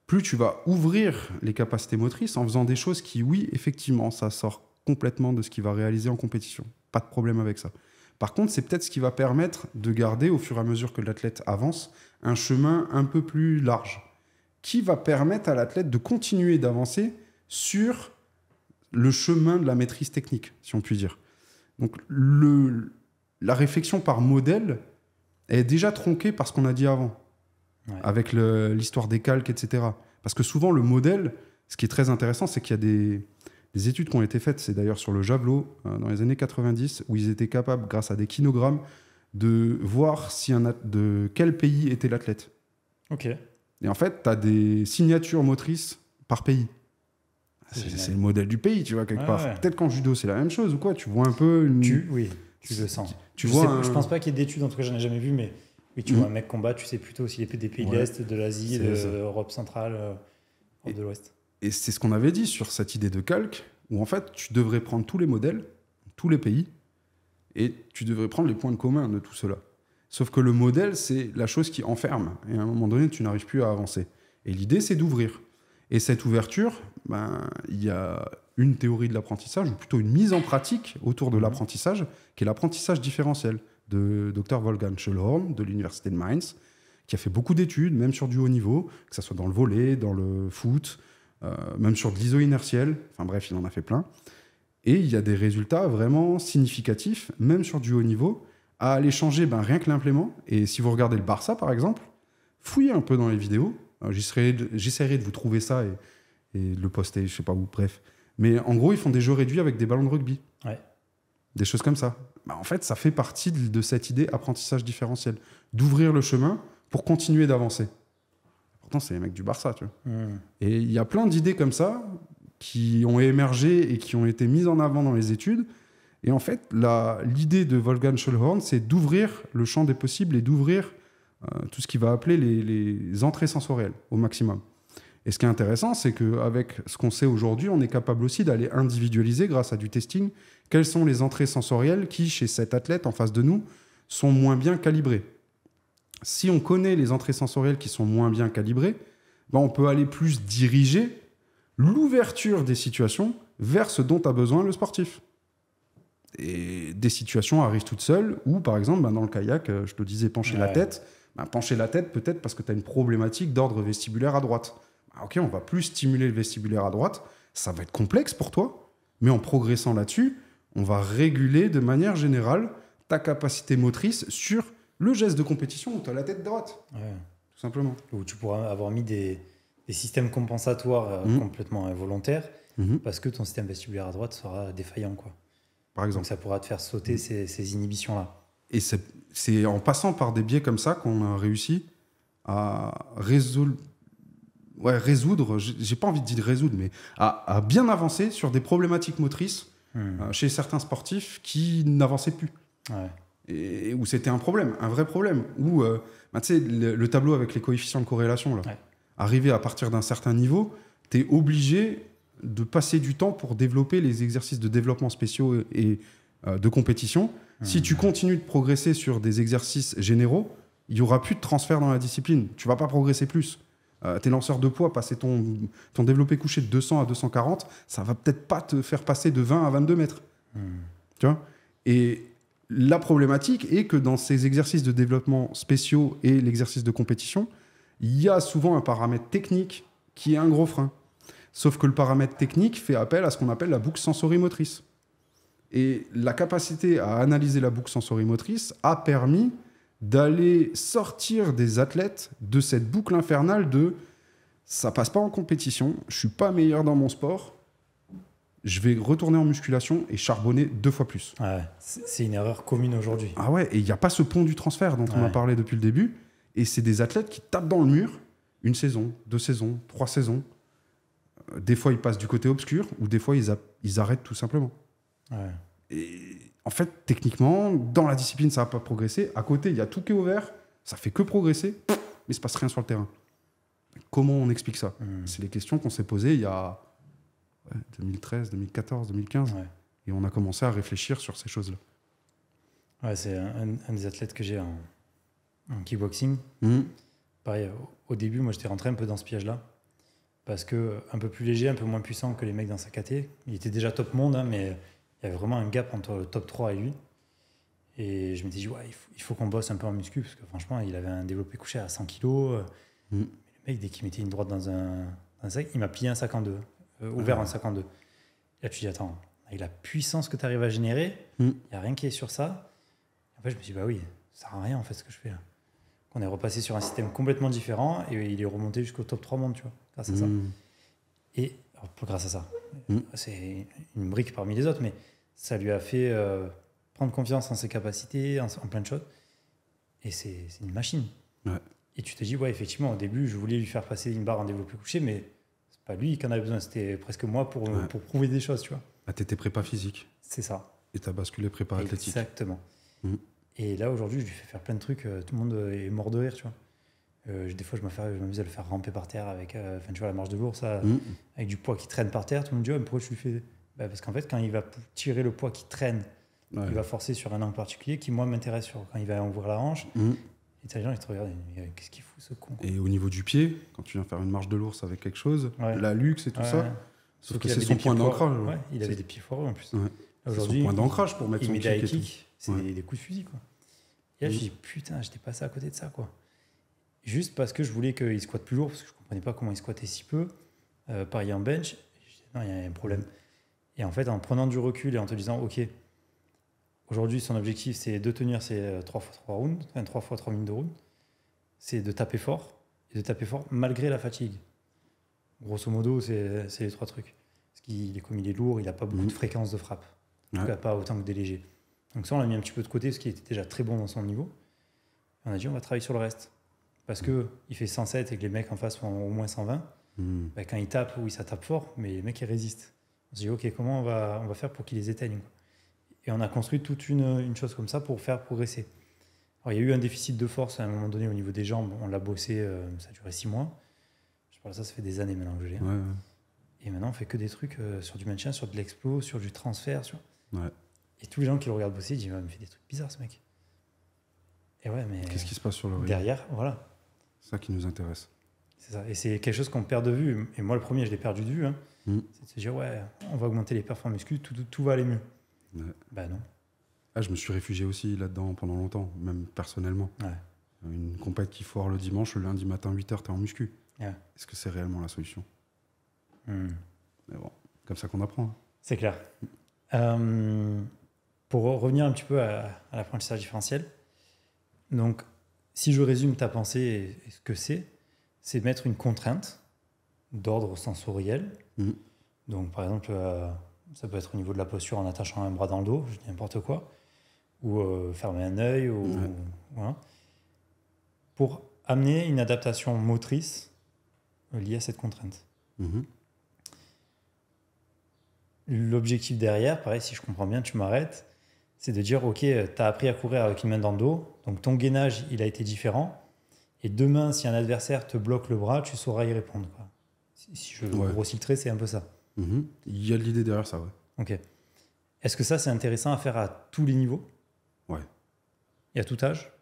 Plus tu vas ouvrir les capacités motrices en faisant des choses qui, oui, effectivement, ça sort complètement de ce qu'il va réaliser en compétition. Pas de problème avec ça. Par contre, c'est peut-être ce qui va permettre de garder, au fur et à mesure que l'athlète avance, un chemin un peu plus large, qui va permettre à l'athlète de continuer d'avancer sur le chemin de la maîtrise technique, si on peut dire. Donc, la réflexion par modèle est déjà tronquée par ce qu'on a dit avant, avec l'histoire des calques, etc. Parce que souvent, le modèle, ce qui est très intéressant, c'est qu'il y a des études qui ont été faites, c'est d'ailleurs sur le javelot, dans les années 90, où ils étaient capables, grâce à des kinogrammes, de voir de quel pays était l'athlète. Ok. Et en fait, tu as des signatures motrices par pays. C'est le modèle du pays, tu vois, quelque part. Ouais. Peut-être qu'en judo, c'est la même chose ou quoi. Tu vois un peu... Tu le sens. Je pense pas qu'il y ait d'études, en tout cas, j'en ai jamais vu, mais oui, tu vois un mec combattre, tu sais plutôt s'il est des pays de l'Est, de l'Asie, de l'Europe centrale, Europe de l'Ouest. Et c'est ce qu'on avait dit sur cette idée de calque, où en fait, tu devrais prendre tous les modèles, tous les pays, et tu devrais prendre les points de commun de tout cela. Sauf que le modèle, c'est la chose qui enferme. Et à un moment donné, tu n'arrives plus à avancer. Et l'idée, c'est d'ouvrir. Et cette ouverture, il y a une théorie de l'apprentissage, ou plutôt une mise en pratique autour de l'apprentissage, qui est l'apprentissage différentiel de Dr. Wolfgang Schellhorn, de l'Université de Mainz, qui a fait beaucoup d'études, même sur du haut niveau, que ce soit dans le volley, dans le foot, même sur de l'iso inertiel. Enfin bref, il en a fait plein. Et il y a des résultats vraiment significatifs, même sur du haut niveau, à aller changer rien que l'implément. Et si vous regardez le Barça, par exemple, fouillez un peu dans les vidéos. J'essaierai de vous trouver ça et de le poster, je sais pas où, bref. Mais en gros, ils font des jeux réduits avec des ballons de rugby. Ouais. Des choses comme ça. En fait, ça fait partie de cette idée apprentissage différentiel. D'ouvrir le chemin pour continuer d'avancer. Pourtant, c'est les mecs du Barça, tu vois. Et il y a plein d'idées comme ça qui ont émergé et qui ont été mises en avant dans les études. Et en fait, l'idée de Wolfgang Schellhorn, c'est d'ouvrir le champ des possibles et d'ouvrir tout ce qu'il va appeler les entrées sensorielles au maximum. Et ce qui est intéressant, c'est qu'avec ce qu'on sait aujourd'hui, on est capable aussi d'aller individualiser, grâce à du testing, quelles sont les entrées sensorielles qui, chez cet athlète en face de nous, sont moins bien calibrées. Si on connaît les entrées sensorielles qui sont moins bien calibrées, on peut aller plus diriger l'ouverture des situations vers ce dont a besoin le sportif. Et des situations arrivent toutes seules, où, par exemple, dans le kayak, je te disais pencher la tête. Pencher la tête, peut-être parce que tu as une problématique d'ordre vestibulaire à droite. Ok, on va plus stimuler le vestibulaire à droite. Ça va être complexe pour toi, mais en progressant là-dessus, on va réguler de manière générale ta capacité motrice sur le geste de compétition où tu as la tête droite. Tout simplement. Où tu pourras avoir mis des systèmes compensatoires complètement involontaires parce que ton système vestibulaire à droite sera défaillant, quoi. Par exemple. Donc ça pourra te faire sauter ces inhibitions-là. Et c'est en passant par des biais comme ça qu'on a réussi à résoudre, j'ai pas envie de dire résoudre, mais à bien avancer sur des problématiques motrices chez certains sportifs qui n'avançaient plus. Et où c'était un problème, un vrai problème. Où, tu sais, le tableau avec les coefficients de corrélation, là, arrivé à partir d'un certain niveau, tu es obligé de passer du temps pour développer les exercices de développement spéciaux et de compétition. Si tu continues de progresser sur des exercices généraux, il n'y aura plus de transfert dans la discipline. Tu ne vas pas progresser plus. Tes lanceurs de poids, passer ton développé couché de 200 à 240, ça ne va peut-être pas te faire passer de 20 à 22 mètres. Tu vois ? Et la problématique est que dans ces exercices de développement spéciaux et l'exercice de compétition, il y a souvent un paramètre technique qui est un gros frein. Sauf que le paramètre technique fait appel à ce qu'on appelle la boucle sensorimotrice. Et la capacité à analyser la boucle sensorimotrice a permis d'aller sortir des athlètes de cette boucle infernale de « ça passe pas en compétition, je suis pas meilleur dans mon sport, je vais retourner en musculation et charbonner 2 fois plus. » C'est une erreur commune aujourd'hui. Ah ouais, et il n'y a pas ce pont du transfert dont on a parlé depuis le début. Et c'est des athlètes qui tapent dans le mur 1 saison, 2 saisons, 3 saisons. Des fois, ils passent du côté obscur, ou des fois, ils arrêtent tout simplement. Et en fait, techniquement, dans la discipline, ça n'a pas progressé. À côté, il y a tout qui est ouvert, ça fait que progresser, mais il ne se passe rien sur le terrain. Comment on explique ça ? C'est les questions qu'on s'est posées il y a 2013, 2014, 2015. Et on a commencé à réfléchir sur ces choses-là. C'est un des athlètes que j'ai en kickboxing. Pareil, au début, moi, j'étais rentré un peu dans ce piège-là. Parce que un peu plus léger, un peu moins puissant que les mecs dans sa caté. Il était déjà top monde, mais il y avait vraiment un gap entre le top 3 et lui. Et je me dis, il faut qu'on bosse un peu en muscu, parce que franchement, il avait un développé couché à 100 kg. Le mec, dès qu'il mettait une droite dans un sac, il m'a plié un sac en deux, ouvert un sac en deux. Et là, tu dis, attends, avec la puissance que tu arrives à générer, il n'y a rien qui est sur ça. Et en fait, je me suis dit, bah oui, ça sert à rien en fait ce que je fais là. On est repassé sur un système complètement différent et il est remonté jusqu'au top 3 monde, tu vois, grâce à ça. Et grâce à ça, c'est une brique parmi les autres, mais ça lui a fait prendre confiance en ses capacités, en plein de choses. Et c'est une machine. Et tu te dis, effectivement, au début, je voulais lui faire passer une barre en développé couché, mais pas lui qui en avait besoin, c'était presque moi pour prouver des choses, tu vois. Ah, t'étais prépa physique. C'est ça. Et t'as basculé prépa athlétique. Exactement. Mmh. Et là, aujourd'hui, je lui fais faire plein de trucs. Tout le monde est mort de rire, tu vois. Des fois, je m'amuse à le faire ramper par terre avec tu vois, la marche de l'ours, avec du poids qui traîne par terre. Tout le monde dit, pourquoi tu lui fais... Parce qu'en fait, quand il va tirer le poids qui traîne, il va forcer sur un angle particulier qui, moi, m'intéresse quand il va ouvrir la hanche. Et les gens, ils te regardent, qu'est-ce qu'il fout, ce con, quoi. Et au niveau du pied, quand tu viens faire une marche de l'ours avec quelque chose, la luxe et tout ça, sauf que c'est son point d'ancrage. Il avait des pieds foireux en plus. Aujourd'hui, c'est son point d'ancrage pour mettre son kick et tout. C'est des coups de fusil, quoi. Et là, je me dis, putain, j'étais passé à côté de ça, quoi. Juste parce que je voulais qu'il squatte plus lourd, parce que je ne comprenais pas comment il squattait si peu. Pareil en bench, je dis, non, il y a un problème. Et en fait, en prenant du recul et en te disant, ok, aujourd'hui, son objectif, c'est de tenir ces 3x3 rounds, 3x3 minutes de round, c'est de taper fort, et de taper fort malgré la fatigue. Grosso modo, c'est les 3 trucs. Parce comme il est lourd, il n'a pas beaucoup de fréquence de frappe. En tout cas, pas autant que des légers. Donc ça, on l'a mis un petit peu de côté, parce qu'il était déjà très bon dans son niveau. Et on a dit, on va travailler sur le reste. Parce qu'il fait 107 et que les mecs en face font au moins 120, quand il tape, oui, ça tape fort, mais les mecs, ils résistent. On s'est dit, ok, comment on va faire pour qu'ils les éteignent, quoi. Et on a construit toute une chose comme ça pour faire progresser. Alors, il y a eu un déficit de force à un moment donné au niveau des jambes. On l'a bossé, ça a duré 6 mois. Je parle de ça fait des années maintenant que je l'ai. Et maintenant, on fait que des trucs sur du maintien, sur de l'explo, sur du transfert. Et tous les gens qui le regardent bosser disent, il me fait des trucs bizarres, ce mec. Et ouais, mais qu'est-ce qui se passe sur le ring derrière, voilà. C'est ça qui nous intéresse. C'est ça. Et c'est quelque chose qu'on perd de vue. Et moi, le premier, je l'ai perdu de vue. C'est de se dire, on va augmenter les performances muscu, tout va aller mieux. Bah non. Je me suis réfugié aussi là-dedans pendant longtemps, même personnellement. Une compète qui foire le dimanche, le lundi matin 8h, t'es en muscu. Est-ce que c'est réellement la solution? Mais bon, comme ça qu'on apprend. C'est clair. Pour revenir un petit peu à l'apprentissage différentiel, donc si je résume ta pensée et ce que c'est mettre une contrainte d'ordre sensoriel. Donc par exemple, ça peut être au niveau de la posture en attachant un bras dans le dos, je dis n'importe quoi, ou fermer un œil, voilà, pour amener une adaptation motrice liée à cette contrainte. L'objectif derrière, pareil, si je comprends bien, tu m'arrêtes, c'est de dire, ok, tu as appris à courir avec une main dans le dos, donc ton gainage, il a été différent, et demain, si un adversaire te bloque le bras, tu sauras y répondre, quoi. Si je grossis le trait, c'est un peu ça. Il y a de l'idée derrière ça, Ok. Est-ce que ça, c'est intéressant à faire à tous les niveaux? Et à tout âge?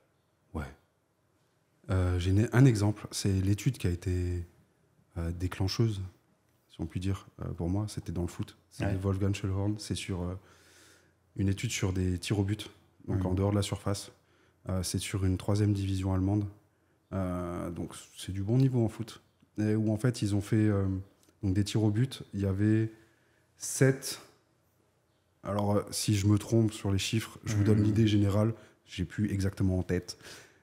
J'ai un exemple, c'est l'étude qui a été déclencheuse, si on peut dire, pour moi, c'était dans le foot. C'est Wolfgang Schellhorn, c'est sur une étude sur des tirs au but, donc en dehors de la surface. C'est sur une 3e division allemande. Donc c'est du bon niveau en foot. Et où en fait, ils ont fait donc des tirs au but. Il y avait 7... Alors, si je me trompe sur les chiffres, je vous donne l'idée générale, j'ai plus exactement en tête.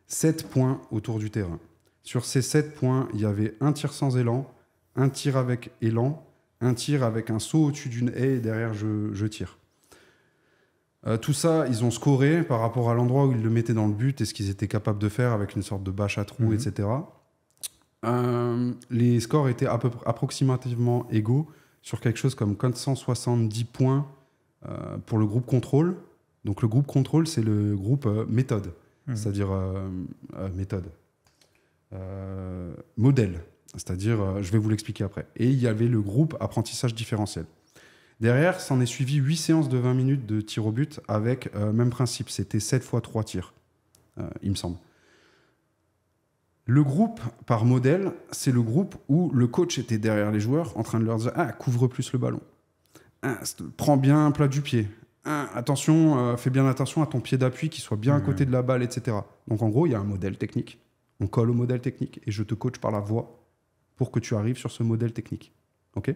7 points autour du terrain. Sur ces 7 points, il y avait un tir sans élan, un tir avec élan, un tir avec un saut au-dessus d'une haie et derrière, je tire. Tout ça, ils ont scoré par rapport à l'endroit où ils le mettaient dans le but et ce qu'ils étaient capables de faire avec une sorte de bâche à trous, etc. Les scores étaient approximativement égaux sur quelque chose comme 470 points pour le groupe contrôle. Donc le groupe contrôle, c'est le groupe méthode, c'est-à-dire méthode. Modèle, c'est-à-dire, je vais vous l'expliquer après. Et il y avait le groupe apprentissage différentiel. Derrière, s'en est suivi 8 séances de 20 minutes de tir au but avec même principe. C'était 7 fois 3 tirs, il me semble. Le groupe par modèle, c'est le groupe où le coach était derrière les joueurs en train de leur dire « Ah, couvre plus le ballon. Prends bien un plat du pied. Attention, fais bien attention à ton pied d'appui qui soit bien à côté de la balle, etc. » Donc en gros, il y a un modèle technique. On colle au modèle technique et je te coach par la voix pour que tu arrives sur ce modèle technique. OK ?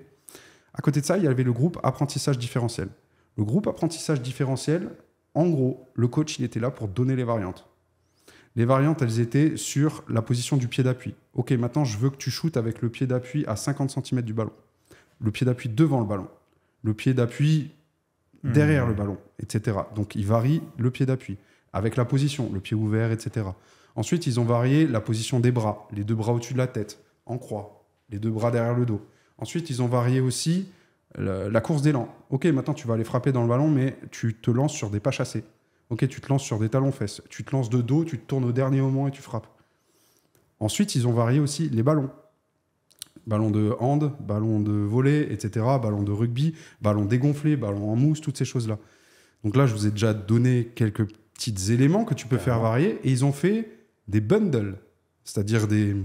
À côté de ça, il y avait le groupe apprentissage différentiel. Le groupe apprentissage différentiel, en gros, le coach, il était là pour donner les variantes. Les variantes, elles étaient sur la position du pied d'appui. OK, maintenant, je veux que tu shootes avec le pied d'appui à 50 cm du ballon. Le pied d'appui devant le ballon. Le pied d'appui derrière le ballon, etc. Donc, il varie le pied d'appui avec la position, le pied ouvert, etc. Ensuite, ils ont varié la position des bras, les 2 bras au-dessus de la tête, en croix, les 2 bras derrière le dos. Ensuite, ils ont varié aussi la course d'élan. Ok, maintenant tu vas aller frapper dans le ballon, mais tu te lances sur des pas chassés. Ok, tu te lances sur des talons-fesses. Tu te lances de dos, tu te tournes au dernier moment et tu frappes. Ensuite, ils ont varié aussi les ballons. Ballon de hand, ballon de volley, etc. Ballon de rugby, ballon dégonflé, ballon en mousse, toutes ces choses-là. Donc là, je vous ai déjà donné quelques petits éléments que tu peux faire varier. Et ils ont fait des bundles, c'est-à-dire des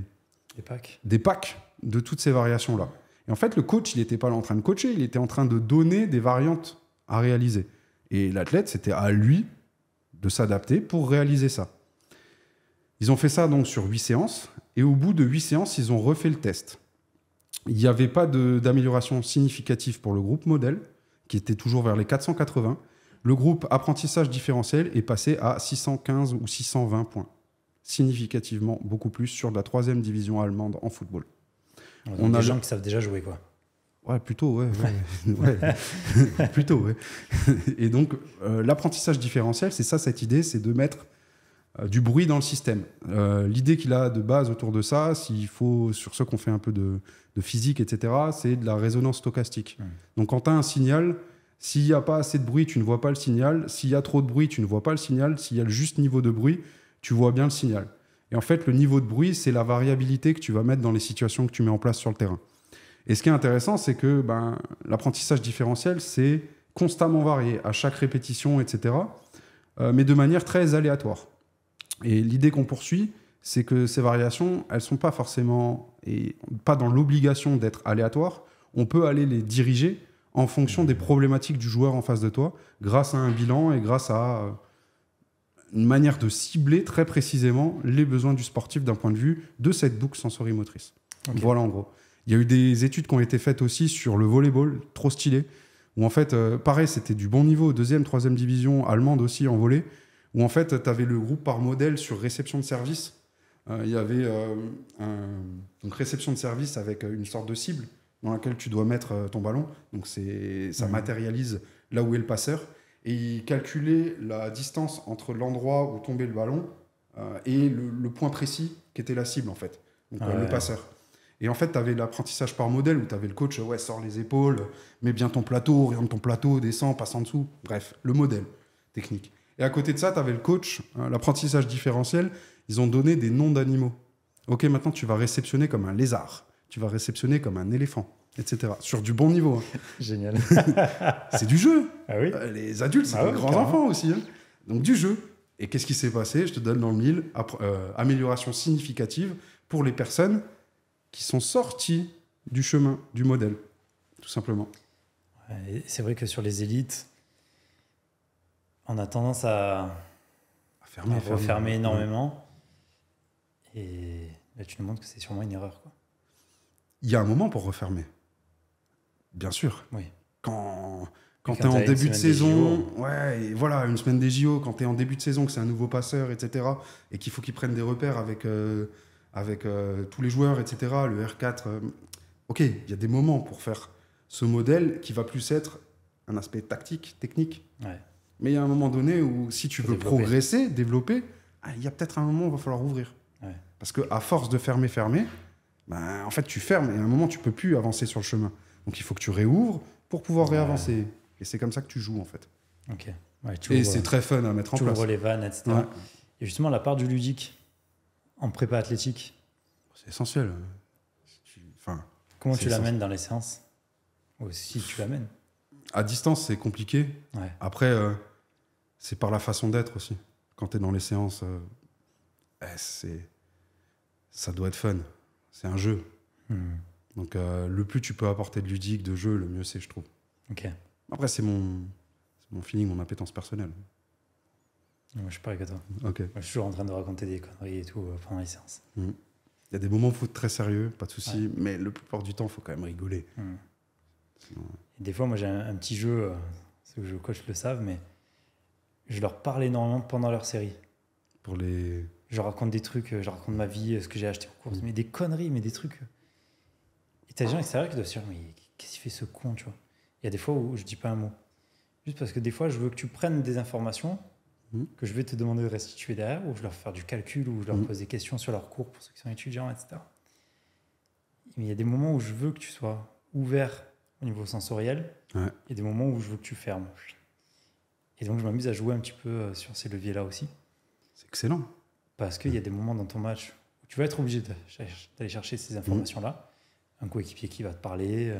packs de toutes ces variations-là. Et en fait, le coach, il n'était pas là en train de coacher, il était en train de donner des variantes à réaliser. Et l'athlète, c'était à lui de s'adapter pour réaliser ça. Ils ont fait ça donc sur 8 séances. Et au bout de 8 séances, ils ont refait le test. Il n'y avait pas d'amélioration significative pour le groupe modèle, qui était toujours vers les 480. Le groupe apprentissage différentiel est passé à 615 ou 620 points. Significativement beaucoup plus sur la 3e division allemande en football. On a des gens qui savent déjà jouer, quoi. Ouais, plutôt, ouais. Plutôt, ouais. Et donc, l'apprentissage différentiel, c'est ça, cette idée, c'est de mettre du bruit dans le système. L'idée qu'il a de base autour de ça, s'il faut, sur ceux qu'on fait un peu de physique, etc., c'est de la résonance stochastique. Donc, quand tu as un signal, s'il n'y a pas assez de bruit, tu ne vois pas le signal. S'il y a trop de bruit, tu ne vois pas le signal. S'il y a le juste niveau de bruit, tu vois bien le signal. Et en fait, le niveau de bruit, c'est la variabilité que tu vas mettre dans les situations que tu mets en place sur le terrain. Et ce qui est intéressant, c'est que l'apprentissage différentiel, c'est constamment varié à chaque répétition, etc., mais de manière très aléatoire. Et l'idée qu'on poursuit, c'est que ces variations, elles ne sont pas forcément, et pas dans l'obligation d'être aléatoires. On peut aller les diriger en fonction des problématiques du joueur en face de toi, grâce à un bilan et grâce à une manière de cibler très précisément les besoins du sportif d'un point de vue de cette boucle sensorimotrice. Okay. Voilà en gros. Il y a eu des études qui ont été faites aussi sur le volleyball, trop stylé, où en fait, pareil, c'était du bon niveau, 2e, 3e division allemande aussi en volley, où en fait, tu avais le groupe par modèle sur réception de service. Il y avait donc réception de service avec une sorte de cible dans laquelle tu dois mettre ton ballon. Donc ça matérialise là où est le passeur. Et il calculait la distance entre l'endroit où tombait le ballon et le point précis qui était la cible, en fait. Donc le passeur. Et en fait, tu avais l'apprentissage par modèle où tu avais le coach, sors les épaules, mets bien ton plateau, oriente ton plateau, descends, passe en dessous. Bref, le modèle technique. Et à côté de ça, tu avais le coach, l'apprentissage différentiel. Ils ont donné des noms d'animaux. Ok, maintenant, tu vas réceptionner comme un lézard. Tu vas réceptionner comme un éléphant, etc. Sur du bon niveau. Hein. Génial. C'est du jeu. Ah oui. Les adultes, c'est des grands enfants aussi. Hein. Donc du jeu. Et qu'est-ce qui s'est passé ? Je te donne dans le mille. Amélioration significative pour les personnes qui sont sorties du chemin, du modèle, tout simplement. Ouais, c'est vrai que sur les élites, on a tendance à refermer énormément. Ouais. Et là, tu nous montres que c'est sûrement une erreur, quoi. Il y a un moment pour refermer. Bien sûr. Oui. Quand tu es en début de saison, et voilà, une semaine des JO, quand tu es en début de saison, que c'est un nouveau passeur, etc., et qu'il faut qu'il prenne des repères avec tous les joueurs, etc., le R4, ok, il y a des moments pour faire ce modèle qui va plus être un aspect tactique, technique. Ouais. Mais il y a un moment donné où, si tu veux progresser, développer, il y a peut-être un moment où il va falloir ouvrir. Ouais. Parce qu'à force de fermer, en fait, tu fermes et à un moment, tu ne peux plus avancer sur le chemin. Donc, il faut que tu réouvres pour pouvoir réavancer. Et c'est comme ça que tu joues, en fait. Ok. Ouais, et c'est très fun à mettre en place. Tu ouvres les vannes, etc. Ouais. Et justement, la part du ludique en prépa athlétique, c'est essentiel. Comment tu l'amènes dans les séances ? Ou si tu l'amènes ? À distance, c'est compliqué. Ouais. Après, c'est par la façon d'être aussi. Quand tu es dans les séances, ça doit être fun. C'est un jeu. Donc, le plus tu peux apporter de ludique, de jeu, le mieux c'est, je trouve. Okay. Après, c'est mon feeling, mon appétence personnelle. Moi, je suis pareil que toi. Okay. Moi, je suis toujours en train de raconter des conneries et tout pendant les séances. Il y a des moments où il faut être très sérieux, pas de souci, mais le plupart du temps, il faut quand même rigoler. Sinon, et des fois, moi, j'ai un petit jeu, ceux que je coach le savent, mais je leur parle énormément pendant leur série. Je raconte des trucs, je raconte ma vie, ce que j'ai acheté en course, mais des conneries, mais des trucs. Et t'as des gens extérieurs qui doivent se dire, mais qu'est-ce qu'il fait ce con, tu vois ? Il y a des fois où je dis pas un mot. Juste parce que des fois, je veux que tu prennes des informations que je vais te demander de restituer derrière, ou je leur fais du calcul, ou je leur pose des questions sur leur cours pour ceux qui sont étudiants, etc. Mais il y a des moments où je veux que tu sois, ouvert au niveau sensoriel Ouais. et des moments où je veux que tu fermes. Et donc, je m'amuse à jouer un petit peu sur ces leviers-là aussi. C'est excellent. Parce qu'il y a des moments dans ton match où tu vas être obligé d'aller chercher ces informations-là. Un coéquipier qui va te parler,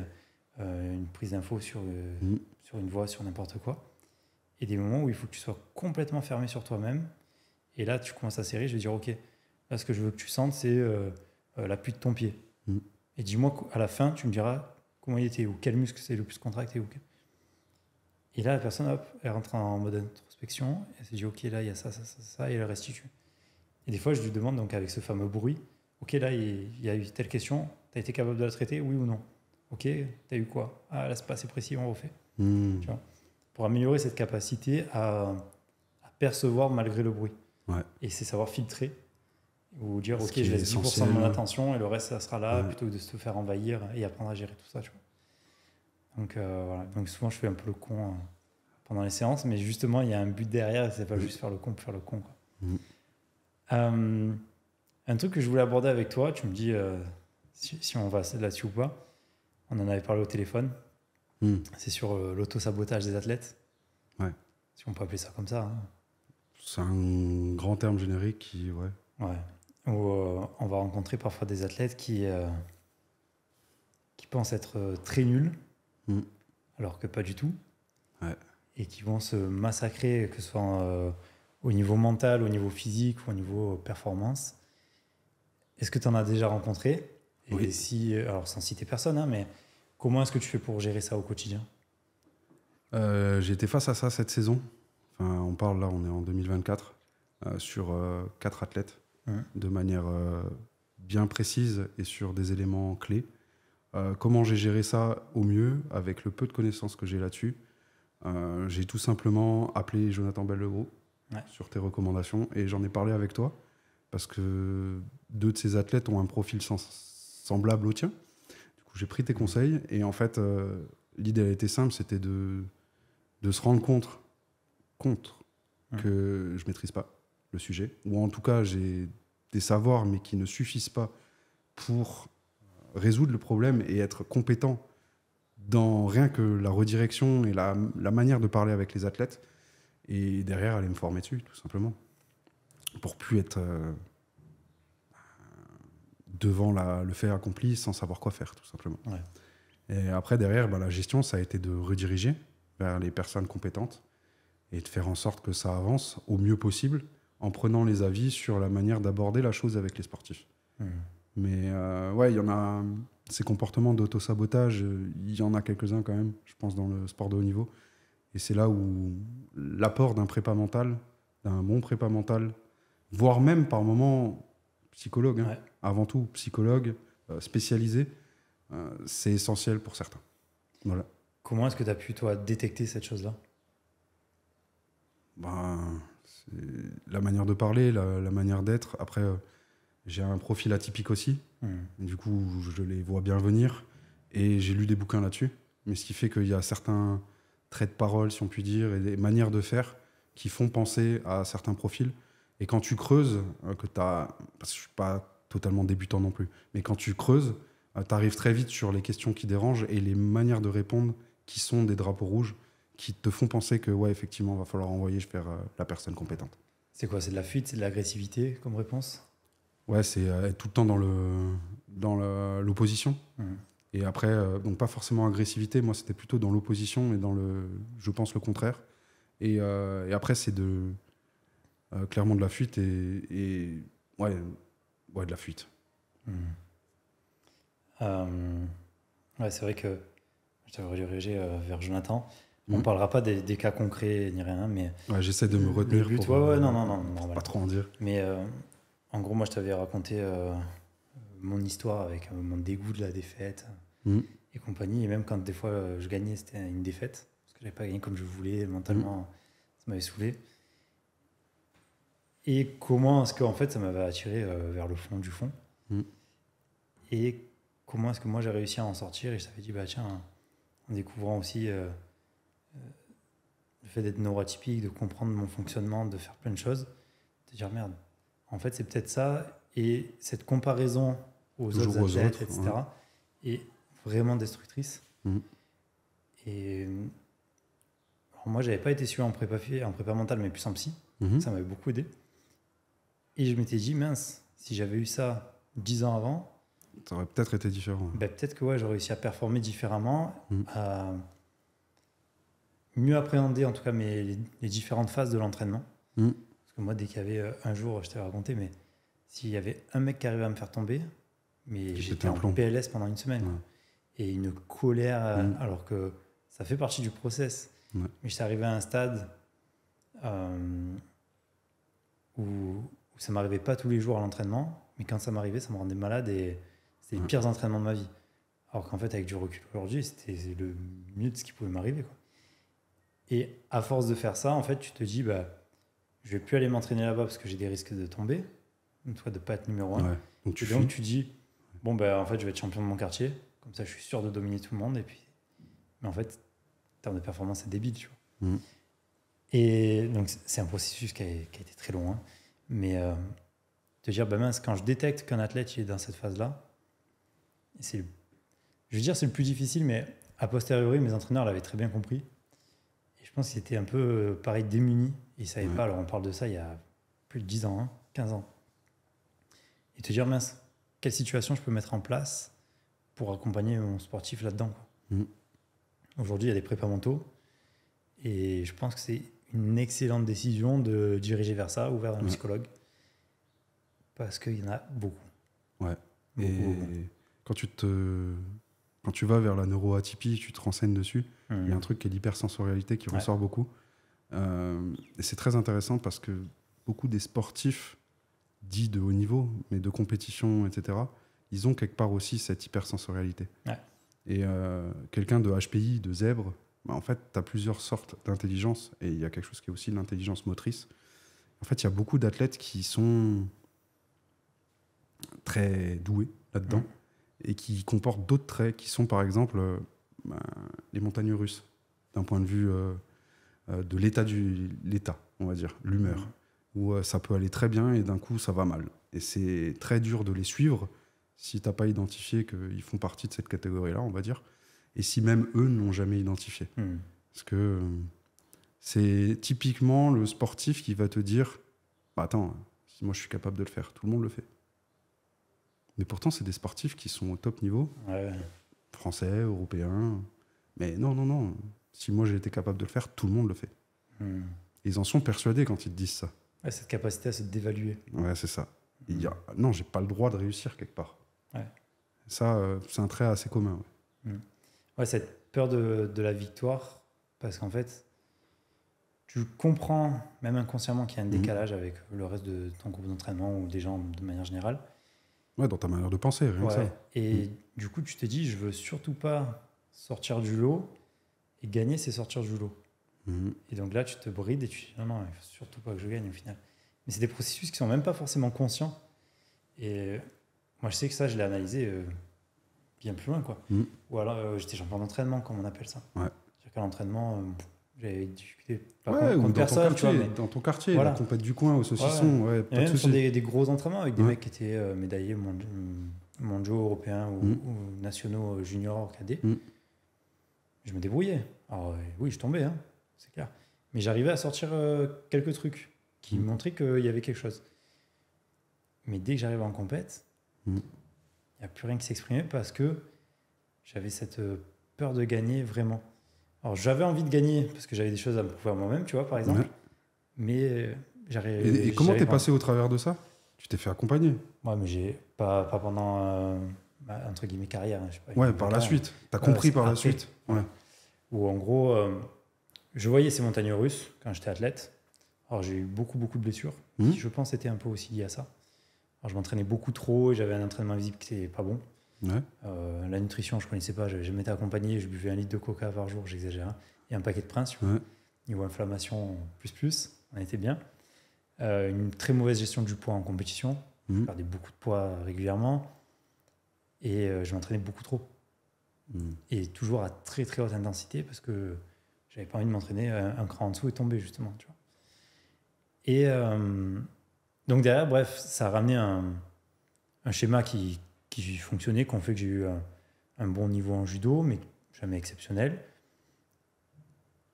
une prise d'info sur une voix, sur n'importe quoi. Et des moments où il faut que tu sois complètement fermé sur toi-même. Et là, tu commences à serrer. Je vais dire, OK, là, ce que je veux que tu sentes, c'est l'appui de ton pied. Et dis-moi qu'à la fin, tu me diras comment il était ou quel muscle c'est le plus contracté. Et là, la personne, hop, elle rentre en mode introspection. Elle se dit, OK, là, il y a ça, ça, ça, ça, et elle restitue. Et des fois, je lui demande, donc avec ce fameux bruit, OK, là, il y a eu telle question, tu as été capable de la traiter, oui ou non? OK, tu as eu quoi? Ah, là, c'est pas assez précis, on refait. Tu vois, pour améliorer cette capacité à percevoir malgré le bruit. Ouais. Et c'est savoir filtrer ou dire, OK, qui je est laisse 10% de essentiel. mon attention et le reste, ça sera là, Ouais. plutôt que de se faire envahir et apprendre à gérer tout ça. Tu vois. Donc, voilà. Donc souvent, je fais un peu le con pendant les séances, mais justement, il y a un but derrière et c'est pas juste faire le con pour faire le con. Quoi. Un truc que je voulais aborder avec toi, tu me dis si on va là-dessus ou pas. On en avait parlé au téléphone. C'est sur l'auto-sabotage des athlètes. Ouais. Si on peut appeler ça comme ça. Hein. C'est un grand terme générique qui, Ouais. Où on va rencontrer parfois des athlètes qui pensent être très nuls, alors que pas du tout. Ouais. Et qui vont se massacrer, que ce soit au niveau mental, au niveau physique ou au niveau performance. Est-ce que tu en as déjà rencontré? Et Oui. si, alors sans citer personne, hein, mais comment est-ce que tu fais pour gérer ça au quotidien? J'ai été face à ça cette saison. Enfin, on parle là, on est en 2024, sur 4 athlètes, de manière bien précise et sur des éléments clés. Comment j'ai géré ça au mieux, avec le peu de connaissances que j'ai là-dessus? J'ai tout simplement appelé Jonathan Bellegros sur tes recommandations et j'en ai parlé avec toi parce que 2 de ces athlètes ont un profil semblable au tien. Du coup, j'ai pris tes conseils et en fait, l'idée elle était simple, c'était de se rendre compte que je maîtrise pas le sujet, ou en tout cas j'ai des savoirs mais qui ne suffisent pas pour résoudre le problème et être compétent dans rien que la redirection et la manière de parler avec les athlètes, et derrière aller me former dessus tout simplement pour plus être devant le fait accompli sans savoir quoi faire tout simplement. Et après derrière la gestion ça a été de rediriger vers les personnes compétentes et de faire en sorte que ça avance au mieux possible en prenant les avis sur la manière d'aborder la chose avec les sportifs. Mais il y en a, ces comportements d'auto-sabotage, il y en a quelques-uns quand même, je pense, dans le sport de haut niveau. Et c'est là où l'apport d'un prépa mental, d'un bon prépa mental, voire même par moments psychologue, avant tout psychologue, spécialisé, c'est essentiel pour certains. Voilà. Comment est-ce que tu as pu, toi, détecter cette chose-là? C'est la manière de parler, la manière d'être. Après, j'ai un profil atypique aussi. Du coup, je les vois bien venir. Et j'ai lu des bouquins là-dessus. Mais ce qui fait qu'il y a certains traits de parole, si on peut dire, et des manières de faire qui font penser à certains profils. Et quand tu creuses, parce que je ne suis pas totalement débutant non plus, mais quand tu creuses, tu arrives très vite sur les questions qui dérangent et les manières de répondre qui sont des drapeaux rouges qui te font penser que, effectivement, il va falloir envoyer vers la personne compétente. C'est quoi? C'est de la fuite? C'est de l'agressivité comme réponse? Ouais, c'est être tout le temps dans l'opposition. Et après, donc pas forcément agressivité, moi c'était plutôt dans l'opposition et je pense le contraire. Et après, c'est clairement de la fuite et de la fuite. C'est vrai que je t'avais redirigé vers Jonathan. On ne parlera pas des cas concrets ni rien, mais... j'essaie de me retenir le but, pour pas trop en dire. Mais en gros, moi, je t'avais raconté mon histoire avec mon dégoût de la défaite et compagnie. Et même quand des fois je gagnais, c'était une défaite, parce que je n'avais pas gagné comme je voulais, mentalement, ça m'avait saoulé. Et comment est-ce qu'en fait, ça m'avait attiré vers le fond du fond. Et comment est-ce que moi, j'ai réussi à en sortir. Et je t'avais dit, tiens, en découvrant aussi... le fait d'être neuroatypique, de comprendre mon fonctionnement, de faire plein de choses, de dire merde, en fait c'est peut-être ça, et cette comparaison aux autres athlètes, etc. Et vraiment destructrices. Et alors moi, j'avais pas été suivi en prépa mentale, mais plus en psy. Ça m'avait beaucoup aidé. Et je m'étais dit, mince, si j'avais eu ça 10 ans avant, ça aurait peut-être été différent. Ben, peut-être que ouais, j'aurais réussi à performer différemment, à mieux appréhender en tout cas les différentes phases de l'entraînement. Parce que moi, dès qu'il y avait un jour, je t'avais raconté, mais s'il y avait un mec qui arrivait à me faire tomber, mais j'étais en PLS pendant une semaine. Et une colère, alors que ça fait partie du process. Mais j'étais arrivé à un stade où ça ne m'arrivait pas tous les jours à l'entraînement, mais quand ça m'arrivait, ça me rendait malade et c'était les pires entraînements de ma vie. Alors qu'en fait, avec du recul aujourd'hui, c'était le mieux de ce qui pouvait m'arriver, quoi. Et à force de faire ça, en fait, tu te dis, bah, je ne vais plus aller m'entraîner là-bas parce que j'ai des risques de tomber, de ne pas être numéro 1. Donc tu dis, bon, bah, en fait, je vais être champion de mon quartier, comme ça, je suis sûr de dominer tout le monde. Et puis... Mais en fait, en termes de performance, c'est débile, tu vois. Et donc, c'est un processus qui a été très long. Hein. Mais te dire, bah mince, quand je détecte qu'un athlète il est dans cette phase-là, je veux dire, c'est le plus difficile, mais a posteriori, mes entraîneurs l'avaient très bien compris. Et je pense qu'ils étaient un peu, pareil, démunis. Ils ne savaient pas. Alors, on parle de ça il y a plus de 10 ans, hein, 15 ans. Et te dire, mince, quelle situation je peux mettre en place pour accompagner mon sportif là-dedans, quoi. Aujourd'hui, il y a des prépas mentaux. Et je pense que c'est une excellente décision de diriger vers ça ou vers un psychologue. Parce qu'il y en a beaucoup. Ouais. Quand tu vas vers la neuroatypie, tu te renseignes dessus, il y a un truc qui est l'hypersensorialité qui ressort beaucoup. Et c'est très intéressant parce que beaucoup des sportifs dits de haut niveau, mais de compétition, etc., ils ont quelque part aussi cette hypersensorialité. Et quelqu'un de HPI, de zèbre, bah en fait, tu as plusieurs sortes d'intelligence et il y a quelque chose qui est aussi l'intelligence motrice. En fait, il y a beaucoup d'athlètes qui sont très doués là-dedans et qui comportent d'autres traits qui sont, par exemple, les montagnes russes, d'un point de vue de l'état, on va dire, l'humeur, où ça peut aller très bien et d'un coup, ça va mal. Et c'est très dur de les suivre si tu n'as pas identifié qu'ils font partie de cette catégorie-là, on va dire. Et si même eux n'ont jamais identifié. Parce que c'est typiquement le sportif qui va te dire bah attends, si moi je suis capable de le faire, tout le monde le fait. Mais pourtant, c'est des sportifs qui sont au top niveau, français, européens. Mais non, si moi j'ai été capable de le faire, tout le monde le fait. Ils en sont persuadés quand ils te disent ça. Ouais, cette capacité à se dévaluer. Ouais, c'est ça. Non, j'ai pas le droit de réussir quelque part. Ça, c'est un trait assez commun. Ouais, cette peur de la victoire, parce qu'en fait, tu comprends, même inconsciemment, qu'il y a un décalage avec le reste de ton groupe d'entraînement ou des gens de manière générale. Ouais, dans ta manière de penser, rien que ça. Et du coup, tu te dis, je veux surtout pas sortir du lot, et gagner, c'est sortir du lot. Et donc là, tu te brides et tu dis, non, il faut surtout pas que je gagne au final. Mais c'est des processus qui sont même pas forcément conscients. Et moi, je sais que ça, je l'ai analysé bien plus loin, quoi. Ou alors, j'étais champion d'entraînement, comme on appelle ça. C'est-à-dire qu'à l'entraînement, j'avais discuté contre personne. Dans ton quartier, voilà. La compète du coin au saucisson, pas de soucis. Sur des gros entraînements avec des mecs qui étaient médaillés mondiaux, européens ou nationaux juniors, cadets. Je me débrouillais. Alors oui, je tombais, hein, c'est clair. Mais j'arrivais à sortir quelques trucs qui montraient qu'il y avait quelque chose. Mais dès que j'arrivais en compète, il n'y a plus rien qui s'exprimait parce que j'avais cette peur de gagner vraiment. Alors j'avais envie de gagner parce que j'avais des choses à me prouver à moi-même, tu vois, par exemple. Mais j'arrivais. Et comment t'es passé au travers de ça ? Tu t'es fait accompagner ? Ouais, mais j'ai pas pendant entre guillemets carrière. Hein, je sais pas, par la suite. T'as compris par la suite. Où en gros, je voyais ces montagnes russes quand j'étais athlète. Alors j'ai eu beaucoup de blessures qui, je pense, étaient un peu aussi liées à ça. Alors je m'entraînais beaucoup trop et j'avais un entraînement visible qui n'était pas bon. La nutrition, je connaissais pas, j'avais jamais été accompagné, je buvais 1 litre de coca par jour, j'exagère, et un paquet de Prince. Niveau inflammation, on était bien. Une très mauvaise gestion du poids en compétition, je perdais beaucoup de poids régulièrement et je m'entraînais beaucoup trop. Et toujours à très très haute intensité parce que j'avais pas envie de m'entraîner un cran en dessous et tomber justement, tu vois. Et donc derrière, bref, ça a ramené un schéma qui fonctionnait, qu'on fait que j'ai eu un bon niveau en judo, mais jamais exceptionnel.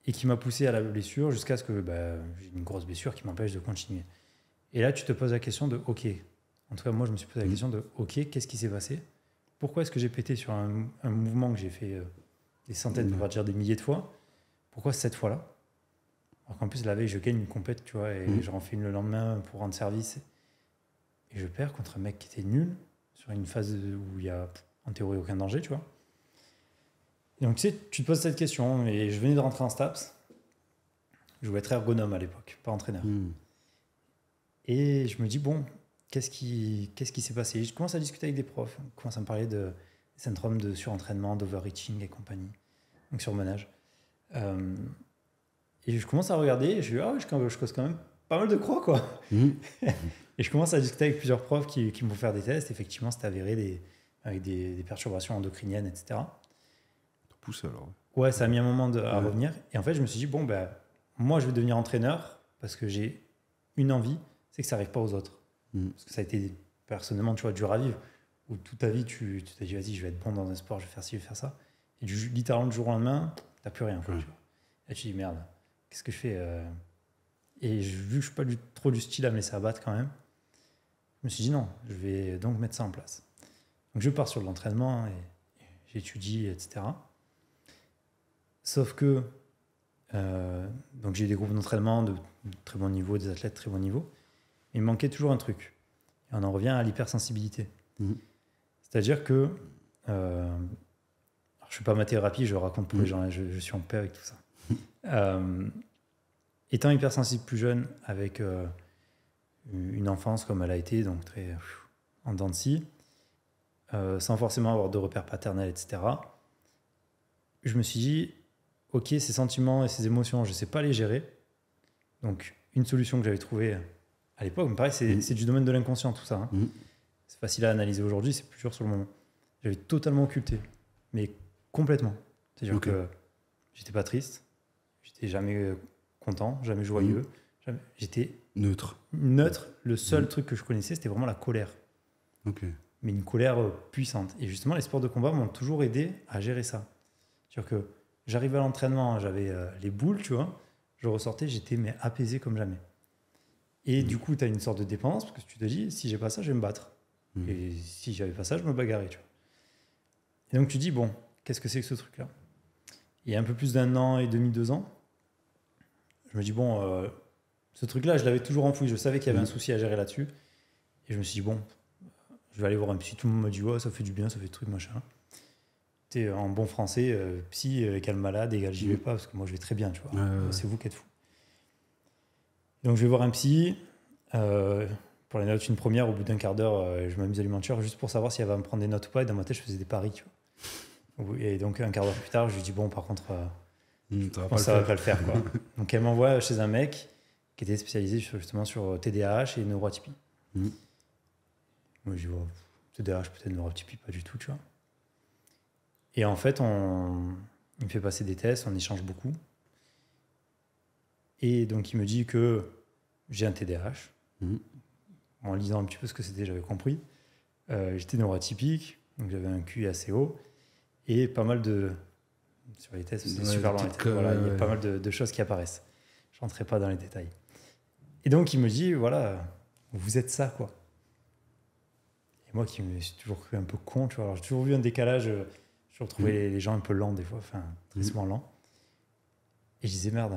Et qui m'a poussé à la blessure jusqu'à ce que j'ai une grosse blessure qui m'empêche de continuer. Et là, tu te poses la question de OK. En tout cas, moi, je me suis posé la question de OK, qu'est-ce qui s'est passé? Pourquoi est-ce que j'ai pété sur un mouvement que j'ai fait des centaines, pour pas dire des milliers de fois? Pourquoi cette fois-là? Alors qu'en plus, la veille, je gagne une compète, tu vois, et j'en fais une le lendemain pour rendre service. Et je perds contre un mec qui était nul sur une phase où il y a, en théorie, aucun danger, tu vois. Et donc, tu sais, tu te poses cette question. Et je venais de rentrer en STAPS. Je voulais être ergonome à l'époque, pas entraîneur. Et je me dis, bon, qu'est-ce qui s'est passé? Je commence à discuter avec des profs. On commence à me parler de syndrome de surentraînement, d'overreaching et compagnie. Donc, surmenage. Et je commence à regarder. Et je dis, je cause quand même pas mal de croix, quoi. Et je commence à discuter avec plusieurs profs qui me font faire des tests. Effectivement, c'était avéré avec des perturbations endocriniennes, etc. T'as poussé alors? Ouais, ça a mis un moment à revenir. Et en fait, je me suis dit, bon, moi, je vais devenir entraîneur parce que j'ai une envie, c'est que ça n'arrive pas aux autres. Parce que ça a été, personnellement, tu vois, dur à vivre. Où toute ta vie, tu t'es dit, vas-y, je vais être bon dans un sport, je vais faire ci, je vais faire ça. Et littéralement, du jour au lendemain, t'as plus rien. Quoi, tu vois. Et tu te dis, merde, qu'est-ce que je fais Et vu que je suis pas trop du style à me laisser abattre quand même, je me suis dit, non, je vais donc mettre ça en place. Donc, je pars sur l'entraînement et j'étudie, etc. Sauf que donc j'ai eu des groupes d'entraînement de très bon niveau, des athlètes de très bon niveau. Il me manquait toujours un truc. Et on en revient à l'hypersensibilité. C'est-à-dire que alors je fais pas ma thérapie, je raconte pour les gens, je suis en paix avec tout ça. Étant hypersensible plus jeune, avec une enfance comme elle a été, donc très en dents de scie, sans forcément avoir de repères paternels, etc., je me suis dit, OK, ces sentiments et ces émotions, je ne sais pas les gérer. Donc, une solution que j'avais trouvée à l'époque, me paraît, c'est du domaine de l'inconscient, tout ça. C'est facile à analyser aujourd'hui, c'est plus dur sur le moment. J'avais totalement occulté, mais complètement. C'est-à-dire que j'étais pas triste, j'étais jamais content, jamais joyeux, j'étais neutre. Le seul truc que je connaissais, c'était vraiment la colère. Mais une colère puissante. Et justement, les sports de combat m'ont toujours aidé à gérer ça. C'est-à-dire que j'arrivais à l'entraînement, j'avais les boules, tu vois, je ressortais, j'étais apaisé comme jamais. Et du coup, tu as une sorte de dépendance, parce que tu te dis, si j'ai pas ça, je vais me battre. Et si j'avais pas ça, je me bagarrais, tu vois. Et donc tu dis, bon, qu'est-ce que c'est que ce truc-là? Il y a un peu plus d'un an et demi, 2 ans, je me dis, bon, ce truc-là, je l'avais toujours enfoui, je savais qu'il y avait un souci à gérer là-dessus. Et je me suis dit, bon, je vais aller voir un psy. Tout le monde me dit, ouais, ça fait du bien, ça fait des trucs, machin. T'es en bon français, psy égale malade, égale j'y vais pas, parce que moi je vais très bien, tu vois. C'est vous qui êtes fous. Donc je vais voir un psy. Pour les notes, une première, au bout d'un quart d'heure, je m'amuse à lui mentir juste pour savoir si elle va me prendre des notes ou pas. Et dans ma tête, je faisais des paris, tu vois. Et donc un quart d'heure plus tard, je lui dis, bon, par contre, ça va pas le faire, quoi. Donc elle m'envoie chez un mec qui était spécialisé justement sur TDAH et neuroatypie. Moi je dis, bon, TDAH, peut-être neuroatypie, pas du tout, tu vois. Et en fait, il me fait passer des tests, on échange beaucoup. Et donc, il me dit que j'ai un TDAH. En lisant un petit peu ce que c'était, j'avais compris. J'étais neuroatypique, donc j'avais un QI assez haut. Et pas mal de... Sur les tests, c'est super long. Voilà, il y a pas mal de choses qui apparaissent. Je ne rentrerai pas dans les détails. Et donc, il me dit, voilà, vous êtes ça, quoi. Et moi qui me suis toujours cru un peu con, tu vois. Alors, j'ai toujours vu un décalage... Je retrouvais les gens un peu lents des fois, enfin, tristement lents. Et je disais, merde,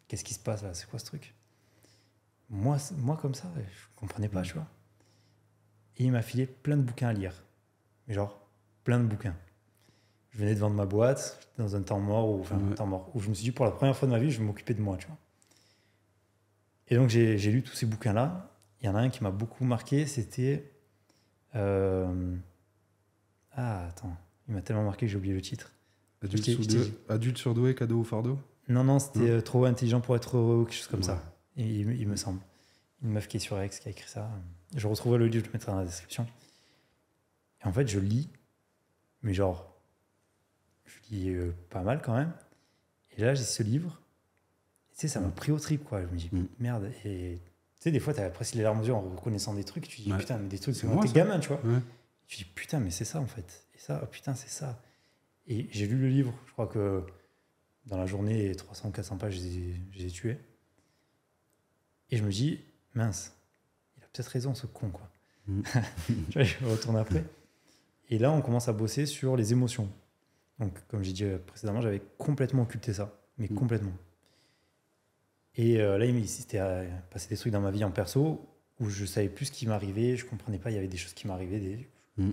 qu'est-ce qui se passe là? C'est quoi ce truc? Moi, comme ça, je ne comprenais pas, tu vois. Et il m'a filé plein de bouquins à lire. Mais genre, plein de bouquins. Je venais de vendre ma boîte, j'étais dans un temps mort, où je me suis dit, pour la première fois de ma vie, je vais m'occuper de moi, tu vois. Et donc, j'ai lu tous ces bouquins-là. Il y en a un qui m'a beaucoup marqué, c'était... attends... Il m'a tellement marqué que j'ai oublié le titre. Adulte surdoué, cadeau ou fardeau? Non, c'était trop intelligent pour être heureux ou quelque chose comme ça. Il me semble. Une meuf qui est sur X qui a écrit ça. Je retrouverai le livre, je le mettrai dans la description. Et en fait, je lis, mais genre, je lis pas mal quand même. Et là, j'ai ce livre. Tu sais, ça m'a pris au trip, quoi. Je me dis, merde. Et tu sais, des fois, t'as presque les larmes aux yeux en reconnaissant des trucs. Tu te dis, putain, mais des trucs, c'est t'es gamin, tu vois. Tu dis, putain, mais c'est ça en fait. Et ça, oh, putain, c'est ça. Et j'ai lu le livre, je crois que dans la journée, 300 ou 400 pages, je les ai tués. Et je me dis, mince, il a peut-être raison ce con, quoi. Tu vois, je retourne après. Et là, on commence à bosser sur les émotions. Donc, comme j'ai dit précédemment, j'avais complètement occulté ça, mais complètement. Et là, il s'était passé des trucs dans ma vie en perso où je savais plus ce qui m'arrivait, je comprenais pas, il y avait des choses qui m'arrivaient,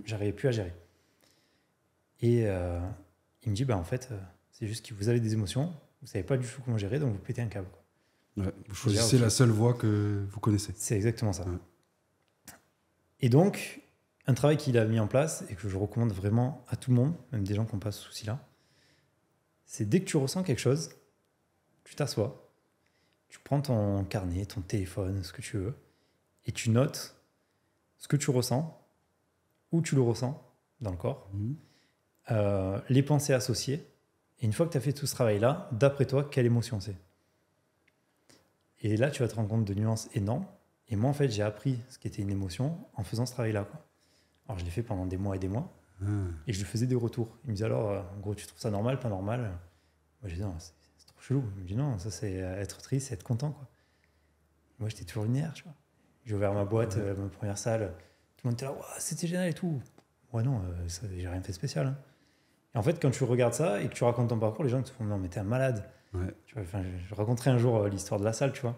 j'arrivais plus à gérer. Et il me dit, bah, en fait, c'est juste que vous avez des émotions, vous savez pas du tout comment gérer, donc vous pétez un câble, quoi. Ouais, vous choisissez la seule voie que vous connaissez. C'est exactement ça. Ouais. Et donc, un travail qu'il a mis en place et que je recommande vraiment à tout le monde, même des gens qui n'ont pas ce souci-là, c'est dès que tu ressens quelque chose, tu t'assois, tu prends ton carnet, ton téléphone, ce que tu veux, et tu notes ce que tu ressens, où tu le ressens dans le corps, les pensées associées. Et une fois que tu as fait tout ce travail-là, d'après toi, quelle émotion c'est ? Et là, tu vas te rendre compte de nuances énormes. Et moi, en fait, j'ai appris ce qu'était une émotion en faisant ce travail-là, quoi. Alors, je l'ai fait pendant des mois et des mois. Et je lui faisais des retours. Il me disait alors, en gros, tu trouves ça normal, pas normal ? Moi, j'ai dit non, c'est trop chelou. Il me dit non, ça, c'est être triste, c'est être content, quoi. Moi, j'étais toujours linéaire, tu vois. J'ai ouvert ma boîte, ma première salle. Tout le monde était là, c'était génial et tout. Ouais, non, j'ai rien fait de spécial. Hein. Et en fait, quand tu regardes ça et que tu racontes ton parcours, les gens te font non, mais t'es un malade. Ouais. Tu vois, je raconterai un jour l'histoire de la salle, tu vois.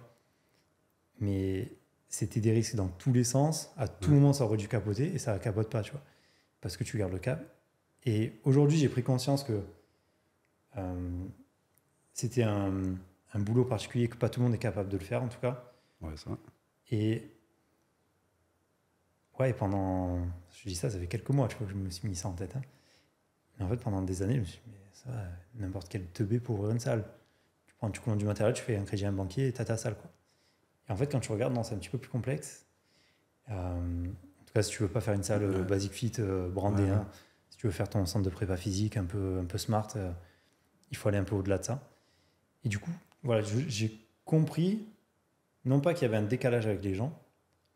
Mais c'était des risques dans tous les sens. À tout moment, ça aurait dû capoter et ça ne capote pas, tu vois. Parce que tu gardes le cap. Et aujourd'hui, j'ai pris conscience que c'était un boulot particulier, que pas tout le monde est capable de le faire, en tout cas. Ouais, ça. Et pendant... Je dis ça fait quelques mois, tu vois, que je me suis mis ça en tête. Hein. Mais en fait, pendant des années, je me suis dit, mais ça va, n'importe quel teubé pour ouvrir une salle. Tu commandes du matériel, tu fais un crédit à un banquier et t'as ta salle, quoi. Et en fait, quand tu regardes, non, c'est un petit peu plus complexe. En tout cas, si tu veux pas faire une salle basic fit, brandée, hein, si tu veux faire ton centre de prépa physique un peu smart, il faut aller un peu au-delà de ça. Et du coup, voilà, j'ai compris, non pas qu'il y avait un décalage avec les gens,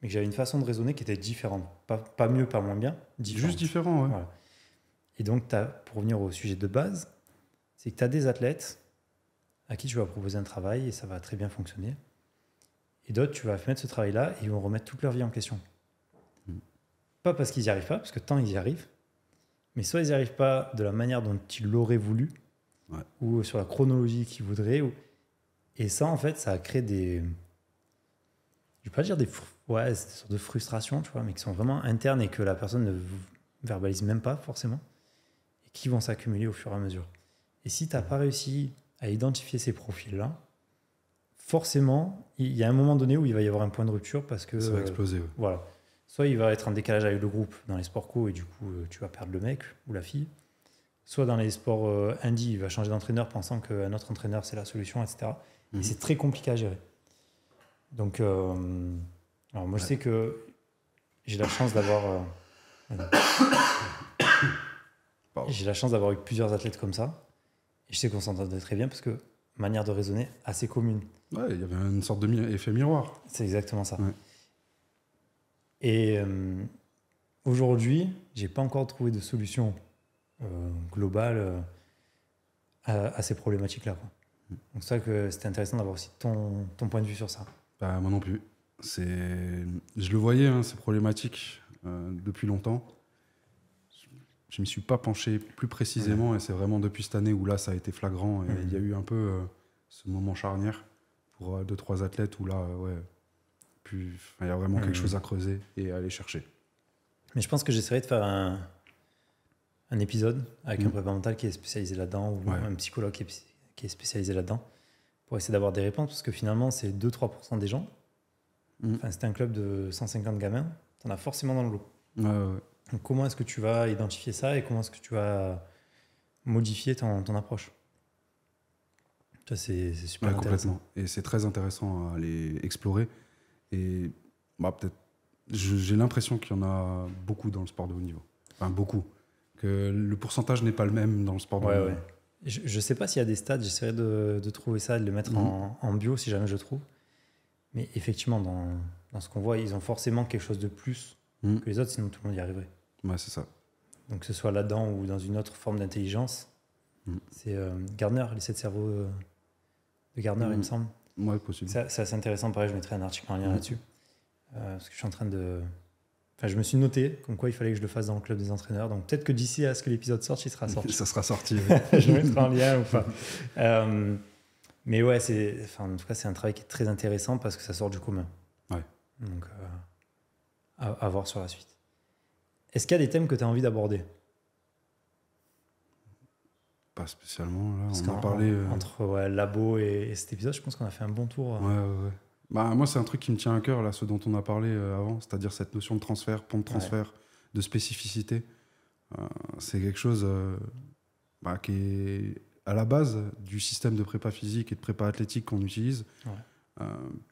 mais que j'avais une façon de raisonner qui était différente. Pas mieux, pas moins bien, différente. Juste différent, ouais. Voilà. Et donc, pour revenir au sujet de base, c'est que tu as des athlètes à qui tu vas proposer un travail et ça va très bien fonctionner. Et d'autres, tu vas mettre ce travail-là et ils vont remettre toute leur vie en question. Pas parce qu'ils n'y arrivent pas, parce que tant ils y arrivent, mais soit ils n'y arrivent pas de la manière dont ils l'auraient voulu, ou sur la chronologie qu'ils voudraient. Et ça, en fait, ça a créé des... Je ne vais pas dire des sortes de frustrations, tu vois, mais qui sont vraiment internes et que la personne ne verbalise même pas forcément, et qui vont s'accumuler au fur et à mesure. Et si tu n'as pas réussi à identifier ces profils-là, forcément, il y a un moment donné où il va y avoir un point de rupture parce que... Ça va exploser, ouais. Voilà. Soit il va être en décalage avec le groupe dans les sports co et du coup, tu vas perdre le mec ou la fille. Soit dans les sports indie, il va changer d'entraîneur pensant qu'un autre entraîneur, c'est la solution, etc. Et c'est très compliqué à gérer. Donc, alors moi, je sais que j'ai la chance d'avoir... j'ai la chance d'avoir eu plusieurs athlètes comme ça. Et je sais qu'on s'entendait très bien parce que manière de raisonner assez commune. Ouais, il y avait une sorte d'effet miroir. C'est exactement ça. Ouais. Et aujourd'hui, je n'ai pas encore trouvé de solution globale à ces problématiques-là, quoi. Donc c'est ça que c'était intéressant d'avoir aussi ton point de vue sur ça. Bah, moi non plus. Je le voyais, hein, ces problématiques, depuis longtemps. Je ne m'y suis pas penché plus précisément et c'est vraiment depuis cette année où là, ça a été flagrant. Et il y a eu un peu ce moment charnière pour 2-3 athlètes où là, il y a vraiment quelque chose à creuser et à aller chercher. Mais je pense que j'essaierai de faire un épisode avec un prépa mental qui est spécialisé là-dedans ou un psychologue qui est spécialisé là-dedans pour essayer d'avoir des réponses parce que finalement, c'est 2-3% des gens. Enfin, c'est un club de 150 gamins. Tu en as forcément dans le lot. Donc, comment est-ce que tu vas identifier ça et comment est-ce que tu vas modifier ton approche ? Ça, c'est super intéressant. Et c'est très intéressant à aller explorer. Et peut-être, j'ai l'impression qu'il y en a beaucoup dans le sport de haut niveau. Enfin, beaucoup. Que le pourcentage n'est pas le même dans le sport de haut niveau. Je ne sais pas s'il y a des stats, j'essaierai de trouver ça, de le mettre en bio si jamais je trouve. Mais effectivement, dans ce qu'on voit, ils ont forcément quelque chose de plus que les autres, sinon tout le monde y arriverait. Ouais, c'est ça. Donc que ce soit là-dedans ou dans une autre forme d'intelligence. C'est Gardner, l'essai de cerveau de Gardner, il me semble. Ouais, possible. C'est assez intéressant, pareil, je mettrai un article en lien là-dessus. Parce que je suis en train de... Enfin, je me suis noté comme quoi il fallait que je le fasse dans le club des entraîneurs. Donc peut-être que d'ici à ce que l'épisode sorte, il sera sorti. Ça sera sorti. Je le mettrai en lien ou pas. Mais ouais, en tout cas, c'est un travail qui est très intéressant parce que ça sort du commun. Ouais. Donc, à voir sur la suite. Est-ce qu'il y a des thèmes que tu as envie d'aborder ? Pas spécialement, là. Parce on a parlé... Entre Labo et cet épisode, je pense qu'on a fait un bon tour. Ouais. Bah, moi, c'est un truc qui me tient à cœur, là, ce dont on a parlé avant, c'est-à-dire cette notion de transfert, pont de transfert, de spécificité. C'est quelque chose qui est à la base du système de prépa physique et de prépa athlétique qu'on utilise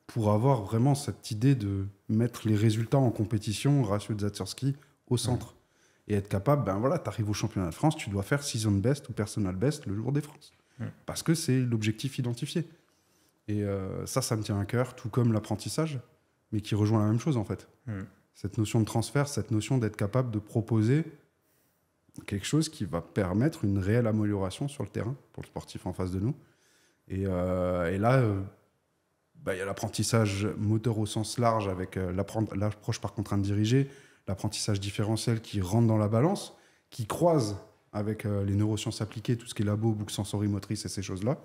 pour avoir vraiment cette idée de mettre les résultats en compétition, ratio de Zatsurski, au centre. Et être capable, tu arrives au championnat de France, tu dois faire season best ou personal best le jour des France. Parce que c'est l'objectif identifié. Et ça me tient à cœur, tout comme l'apprentissage, mais qui rejoint la même chose en fait. Cette notion de transfert, cette notion d'être capable de proposer quelque chose qui va permettre une réelle amélioration sur le terrain pour le sportif en face de nous. Et là, il y a l'apprentissage moteur au sens large avec l'approche par contrainte dirigée, l'apprentissage différentiel qui rentre dans la balance, qui croise avec les neurosciences appliquées, tout ce qui est labo, boucle sensorimotrice et ces choses-là.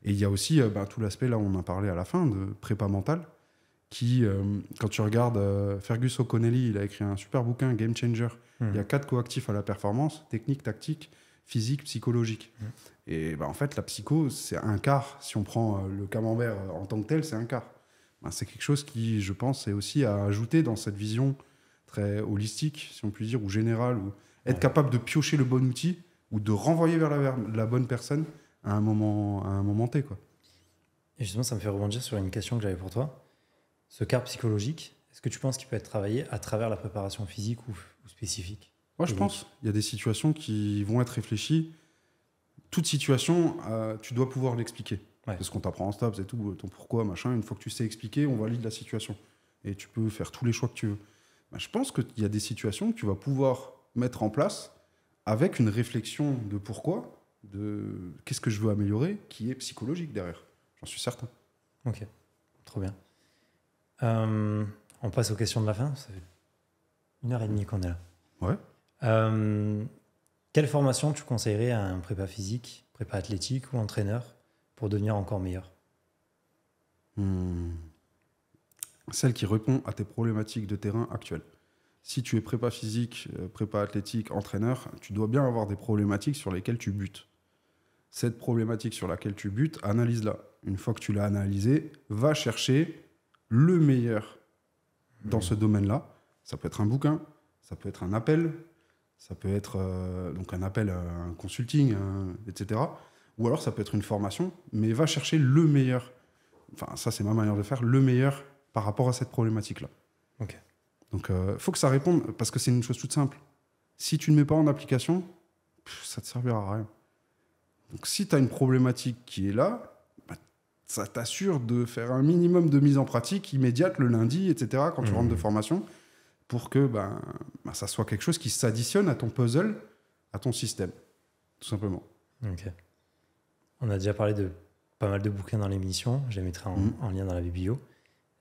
Et il y a aussi tout l'aspect, là on en a parlé à la fin, de prépa mentale, qui, quand tu regardes Fergus O'Connelly, il a écrit un super bouquin, Game Changer. Il y a 4 coactifs à la performance, technique, tactique, physique, psychologique. Et en fait, la psycho, c'est un quart. Si on prend le camembert en tant que tel, c'est un quart. C'est quelque chose qui, je pense, est aussi à ajouter dans cette vision très holistique, si on peut dire, ou générale, ou être capable de piocher le bon outil ou de renvoyer vers la bonne personne à un moment T, quoi. Et justement, ça me fait rebondir sur une question que j'avais pour toi. Ce quart psychologique, est-ce que tu penses qu'il peut être travaillé à travers la préparation physique ou spécifique ? Moi, je pense. Il y a des situations qui vont être réfléchies. Toute situation, tu dois pouvoir l'expliquer. C'est ce qu'on t'apprend en STAPS et tout, ton pourquoi, machin. Une fois que tu sais expliquer, on valide la situation. Et tu peux faire tous les choix que tu veux. Je pense qu'il y a des situations que tu vas pouvoir mettre en place avec une réflexion de pourquoi, de qu'est-ce que je veux améliorer, qui est psychologique derrière. J'en suis certain. Ok, trop bien. On passe aux questions de la fin. Ça fait 1h30 qu'on est là. Ouais. Quelle formation tu conseillerais à un prépa physique, prépa athlétique ou entraîneur pour devenir encore meilleur ? Celle qui répond à tes problématiques de terrain actuelles. Si tu es prépa physique, prépa athlétique, entraîneur, tu dois bien avoir des problématiques sur lesquelles tu butes. Cette problématique sur laquelle tu butes, analyse-la. Une fois que tu l'as analysée, va chercher le meilleur dans ce domaine-là. Ça peut être un bouquin, ça peut être un appel, ça peut être donc un appel à un consulting, etc. Ou alors ça peut être une formation, mais va chercher le meilleur. Enfin, ça c'est ma manière de faire, le meilleur par rapport à cette problématique-là. Ok. Donc, faut que ça réponde, parce que c'est une chose toute simple. Si tu ne mets pas en application, ça ne te servira à rien. Donc, si tu as une problématique qui est là, ça t'assure de faire un minimum de mise en pratique immédiate le lundi, etc., quand tu rentres de formation, pour que ça soit quelque chose qui s'additionne à ton puzzle, à ton système, tout simplement. Ok. On a déjà parlé de pas mal de bouquins dans l'émission, je les mettrai en lien dans la biblio.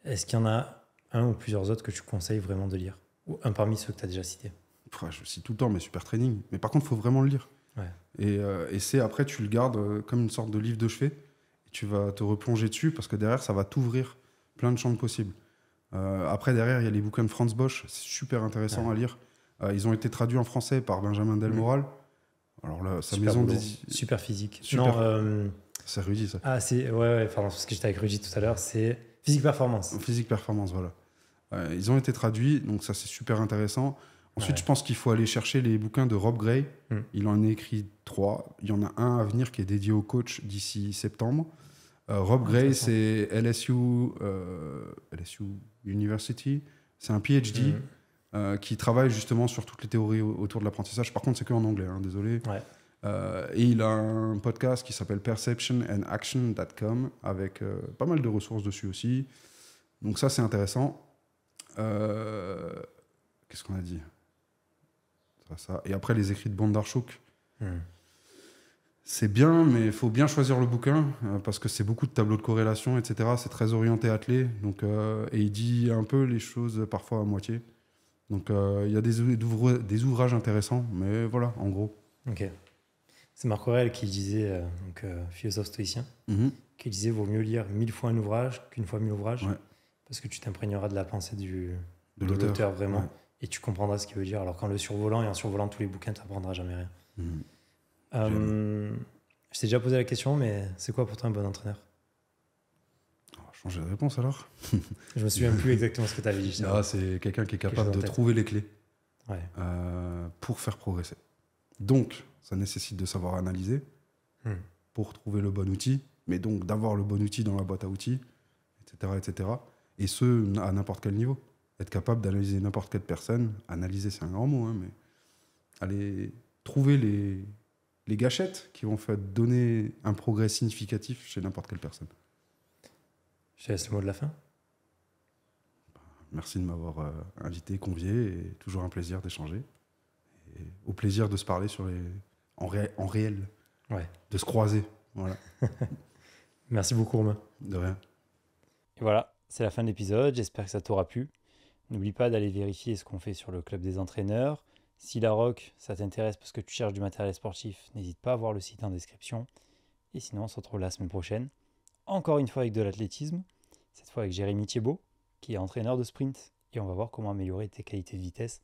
Est-ce qu'il y en a un ou plusieurs autres que tu conseilles vraiment de lire ? Ou un parmi ceux que tu as déjà cités ? Je cite tout le temps mes super trainings, mais par contre, il faut vraiment le lire. Ouais. Et c'est après, tu le gardes comme une sorte de livre de chevet, et tu vas te replonger dessus, parce que derrière, ça va t'ouvrir plein de champs possibles. Après, derrière, il y a les bouquins de Franz Bosch, c'est super intéressant à lire. Ils ont été traduits en français par Benjamin Delmoral. Alors là, sa super maison... Super physique. Super. Non, c'est Rudy, ça. Ah, c'est... Ouais, pardon, parce que j'étais avec Rudy tout à l'heure, c'est Physique Performance. Physique Performance, voilà. Ils ont été traduits, donc ça, c'est super intéressant. Ensuite, je pense qu'il faut aller chercher les bouquins de Rob Gray. Il en a écrit 3. Il y en a un à venir qui est dédié au coach d'ici septembre. Rob Gray, c'est LSU University. C'est un PhD qui travaille justement sur toutes les théories autour de l'apprentissage. Par contre, c'est qu'en anglais, désolé. Ouais. Et il a un podcast qui s'appelle perceptionandaction.com avec pas mal de ressources dessus aussi. Donc ça, c'est intéressant. Qu'est-ce qu'on a dit ? Ça. Et après, les écrits de Bondarchuk, c'est bien, mais il faut bien choisir le bouquin parce que c'est beaucoup de tableaux de corrélation, etc. C'est très orienté athlé. Donc, et il dit un peu les choses parfois à moitié. Donc, il y a des ouvrages intéressants, mais voilà, en gros. Ok. C'est Marc Aurèle qui disait, philosophe stoïcien, qui disait vaut mieux lire 1000 fois un ouvrage qu'une fois 1000 ouvrages, parce que tu t'imprégneras de la pensée de l'auteur vraiment, et tu comprendras ce qu'il veut dire. Alors qu'en le survolant et en survolant tous les bouquins, tu n'apprendras jamais rien. Je t'ai déjà posé la question, mais c'est quoi pour toi un bon entraîneur? On va changer de réponse alors. Je me souviens plus exactement ce que tu avais dit. C'est quelqu'un qui est capable de trouver les clés pour faire progresser. Donc, ça nécessite de savoir analyser pour trouver le bon outil, mais donc d'avoir le bon outil dans la boîte à outils, etc. etc. Et ce, à n'importe quel niveau. Être capable d'analyser n'importe quelle personne. Analyser, c'est un grand mot, mais aller trouver les gâchettes qui vont faire donner un progrès significatif chez n'importe quelle personne. Je te laisse le mot de la fin. Merci de m'avoir invité, convié, et toujours un plaisir d'échanger. Et au plaisir de se parler en réel, de se croiser. Voilà. Merci beaucoup, Romain. De rien. Et voilà, c'est la fin de l'épisode. J'espère que ça t'aura plu. N'oublie pas d'aller vérifier ce qu'on fait sur le club des entraîneurs. Si la rock, ça t'intéresse parce que tu cherches du matériel sportif, n'hésite pas à voir le site en description. Et sinon, on se retrouve la semaine prochaine. Encore une fois avec de l'athlétisme. Cette fois avec Jérémy Thiebaud, qui est entraîneur de sprint. Et on va voir comment améliorer tes qualités de vitesse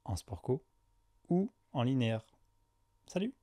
en sport co ou en linéaire. Salut!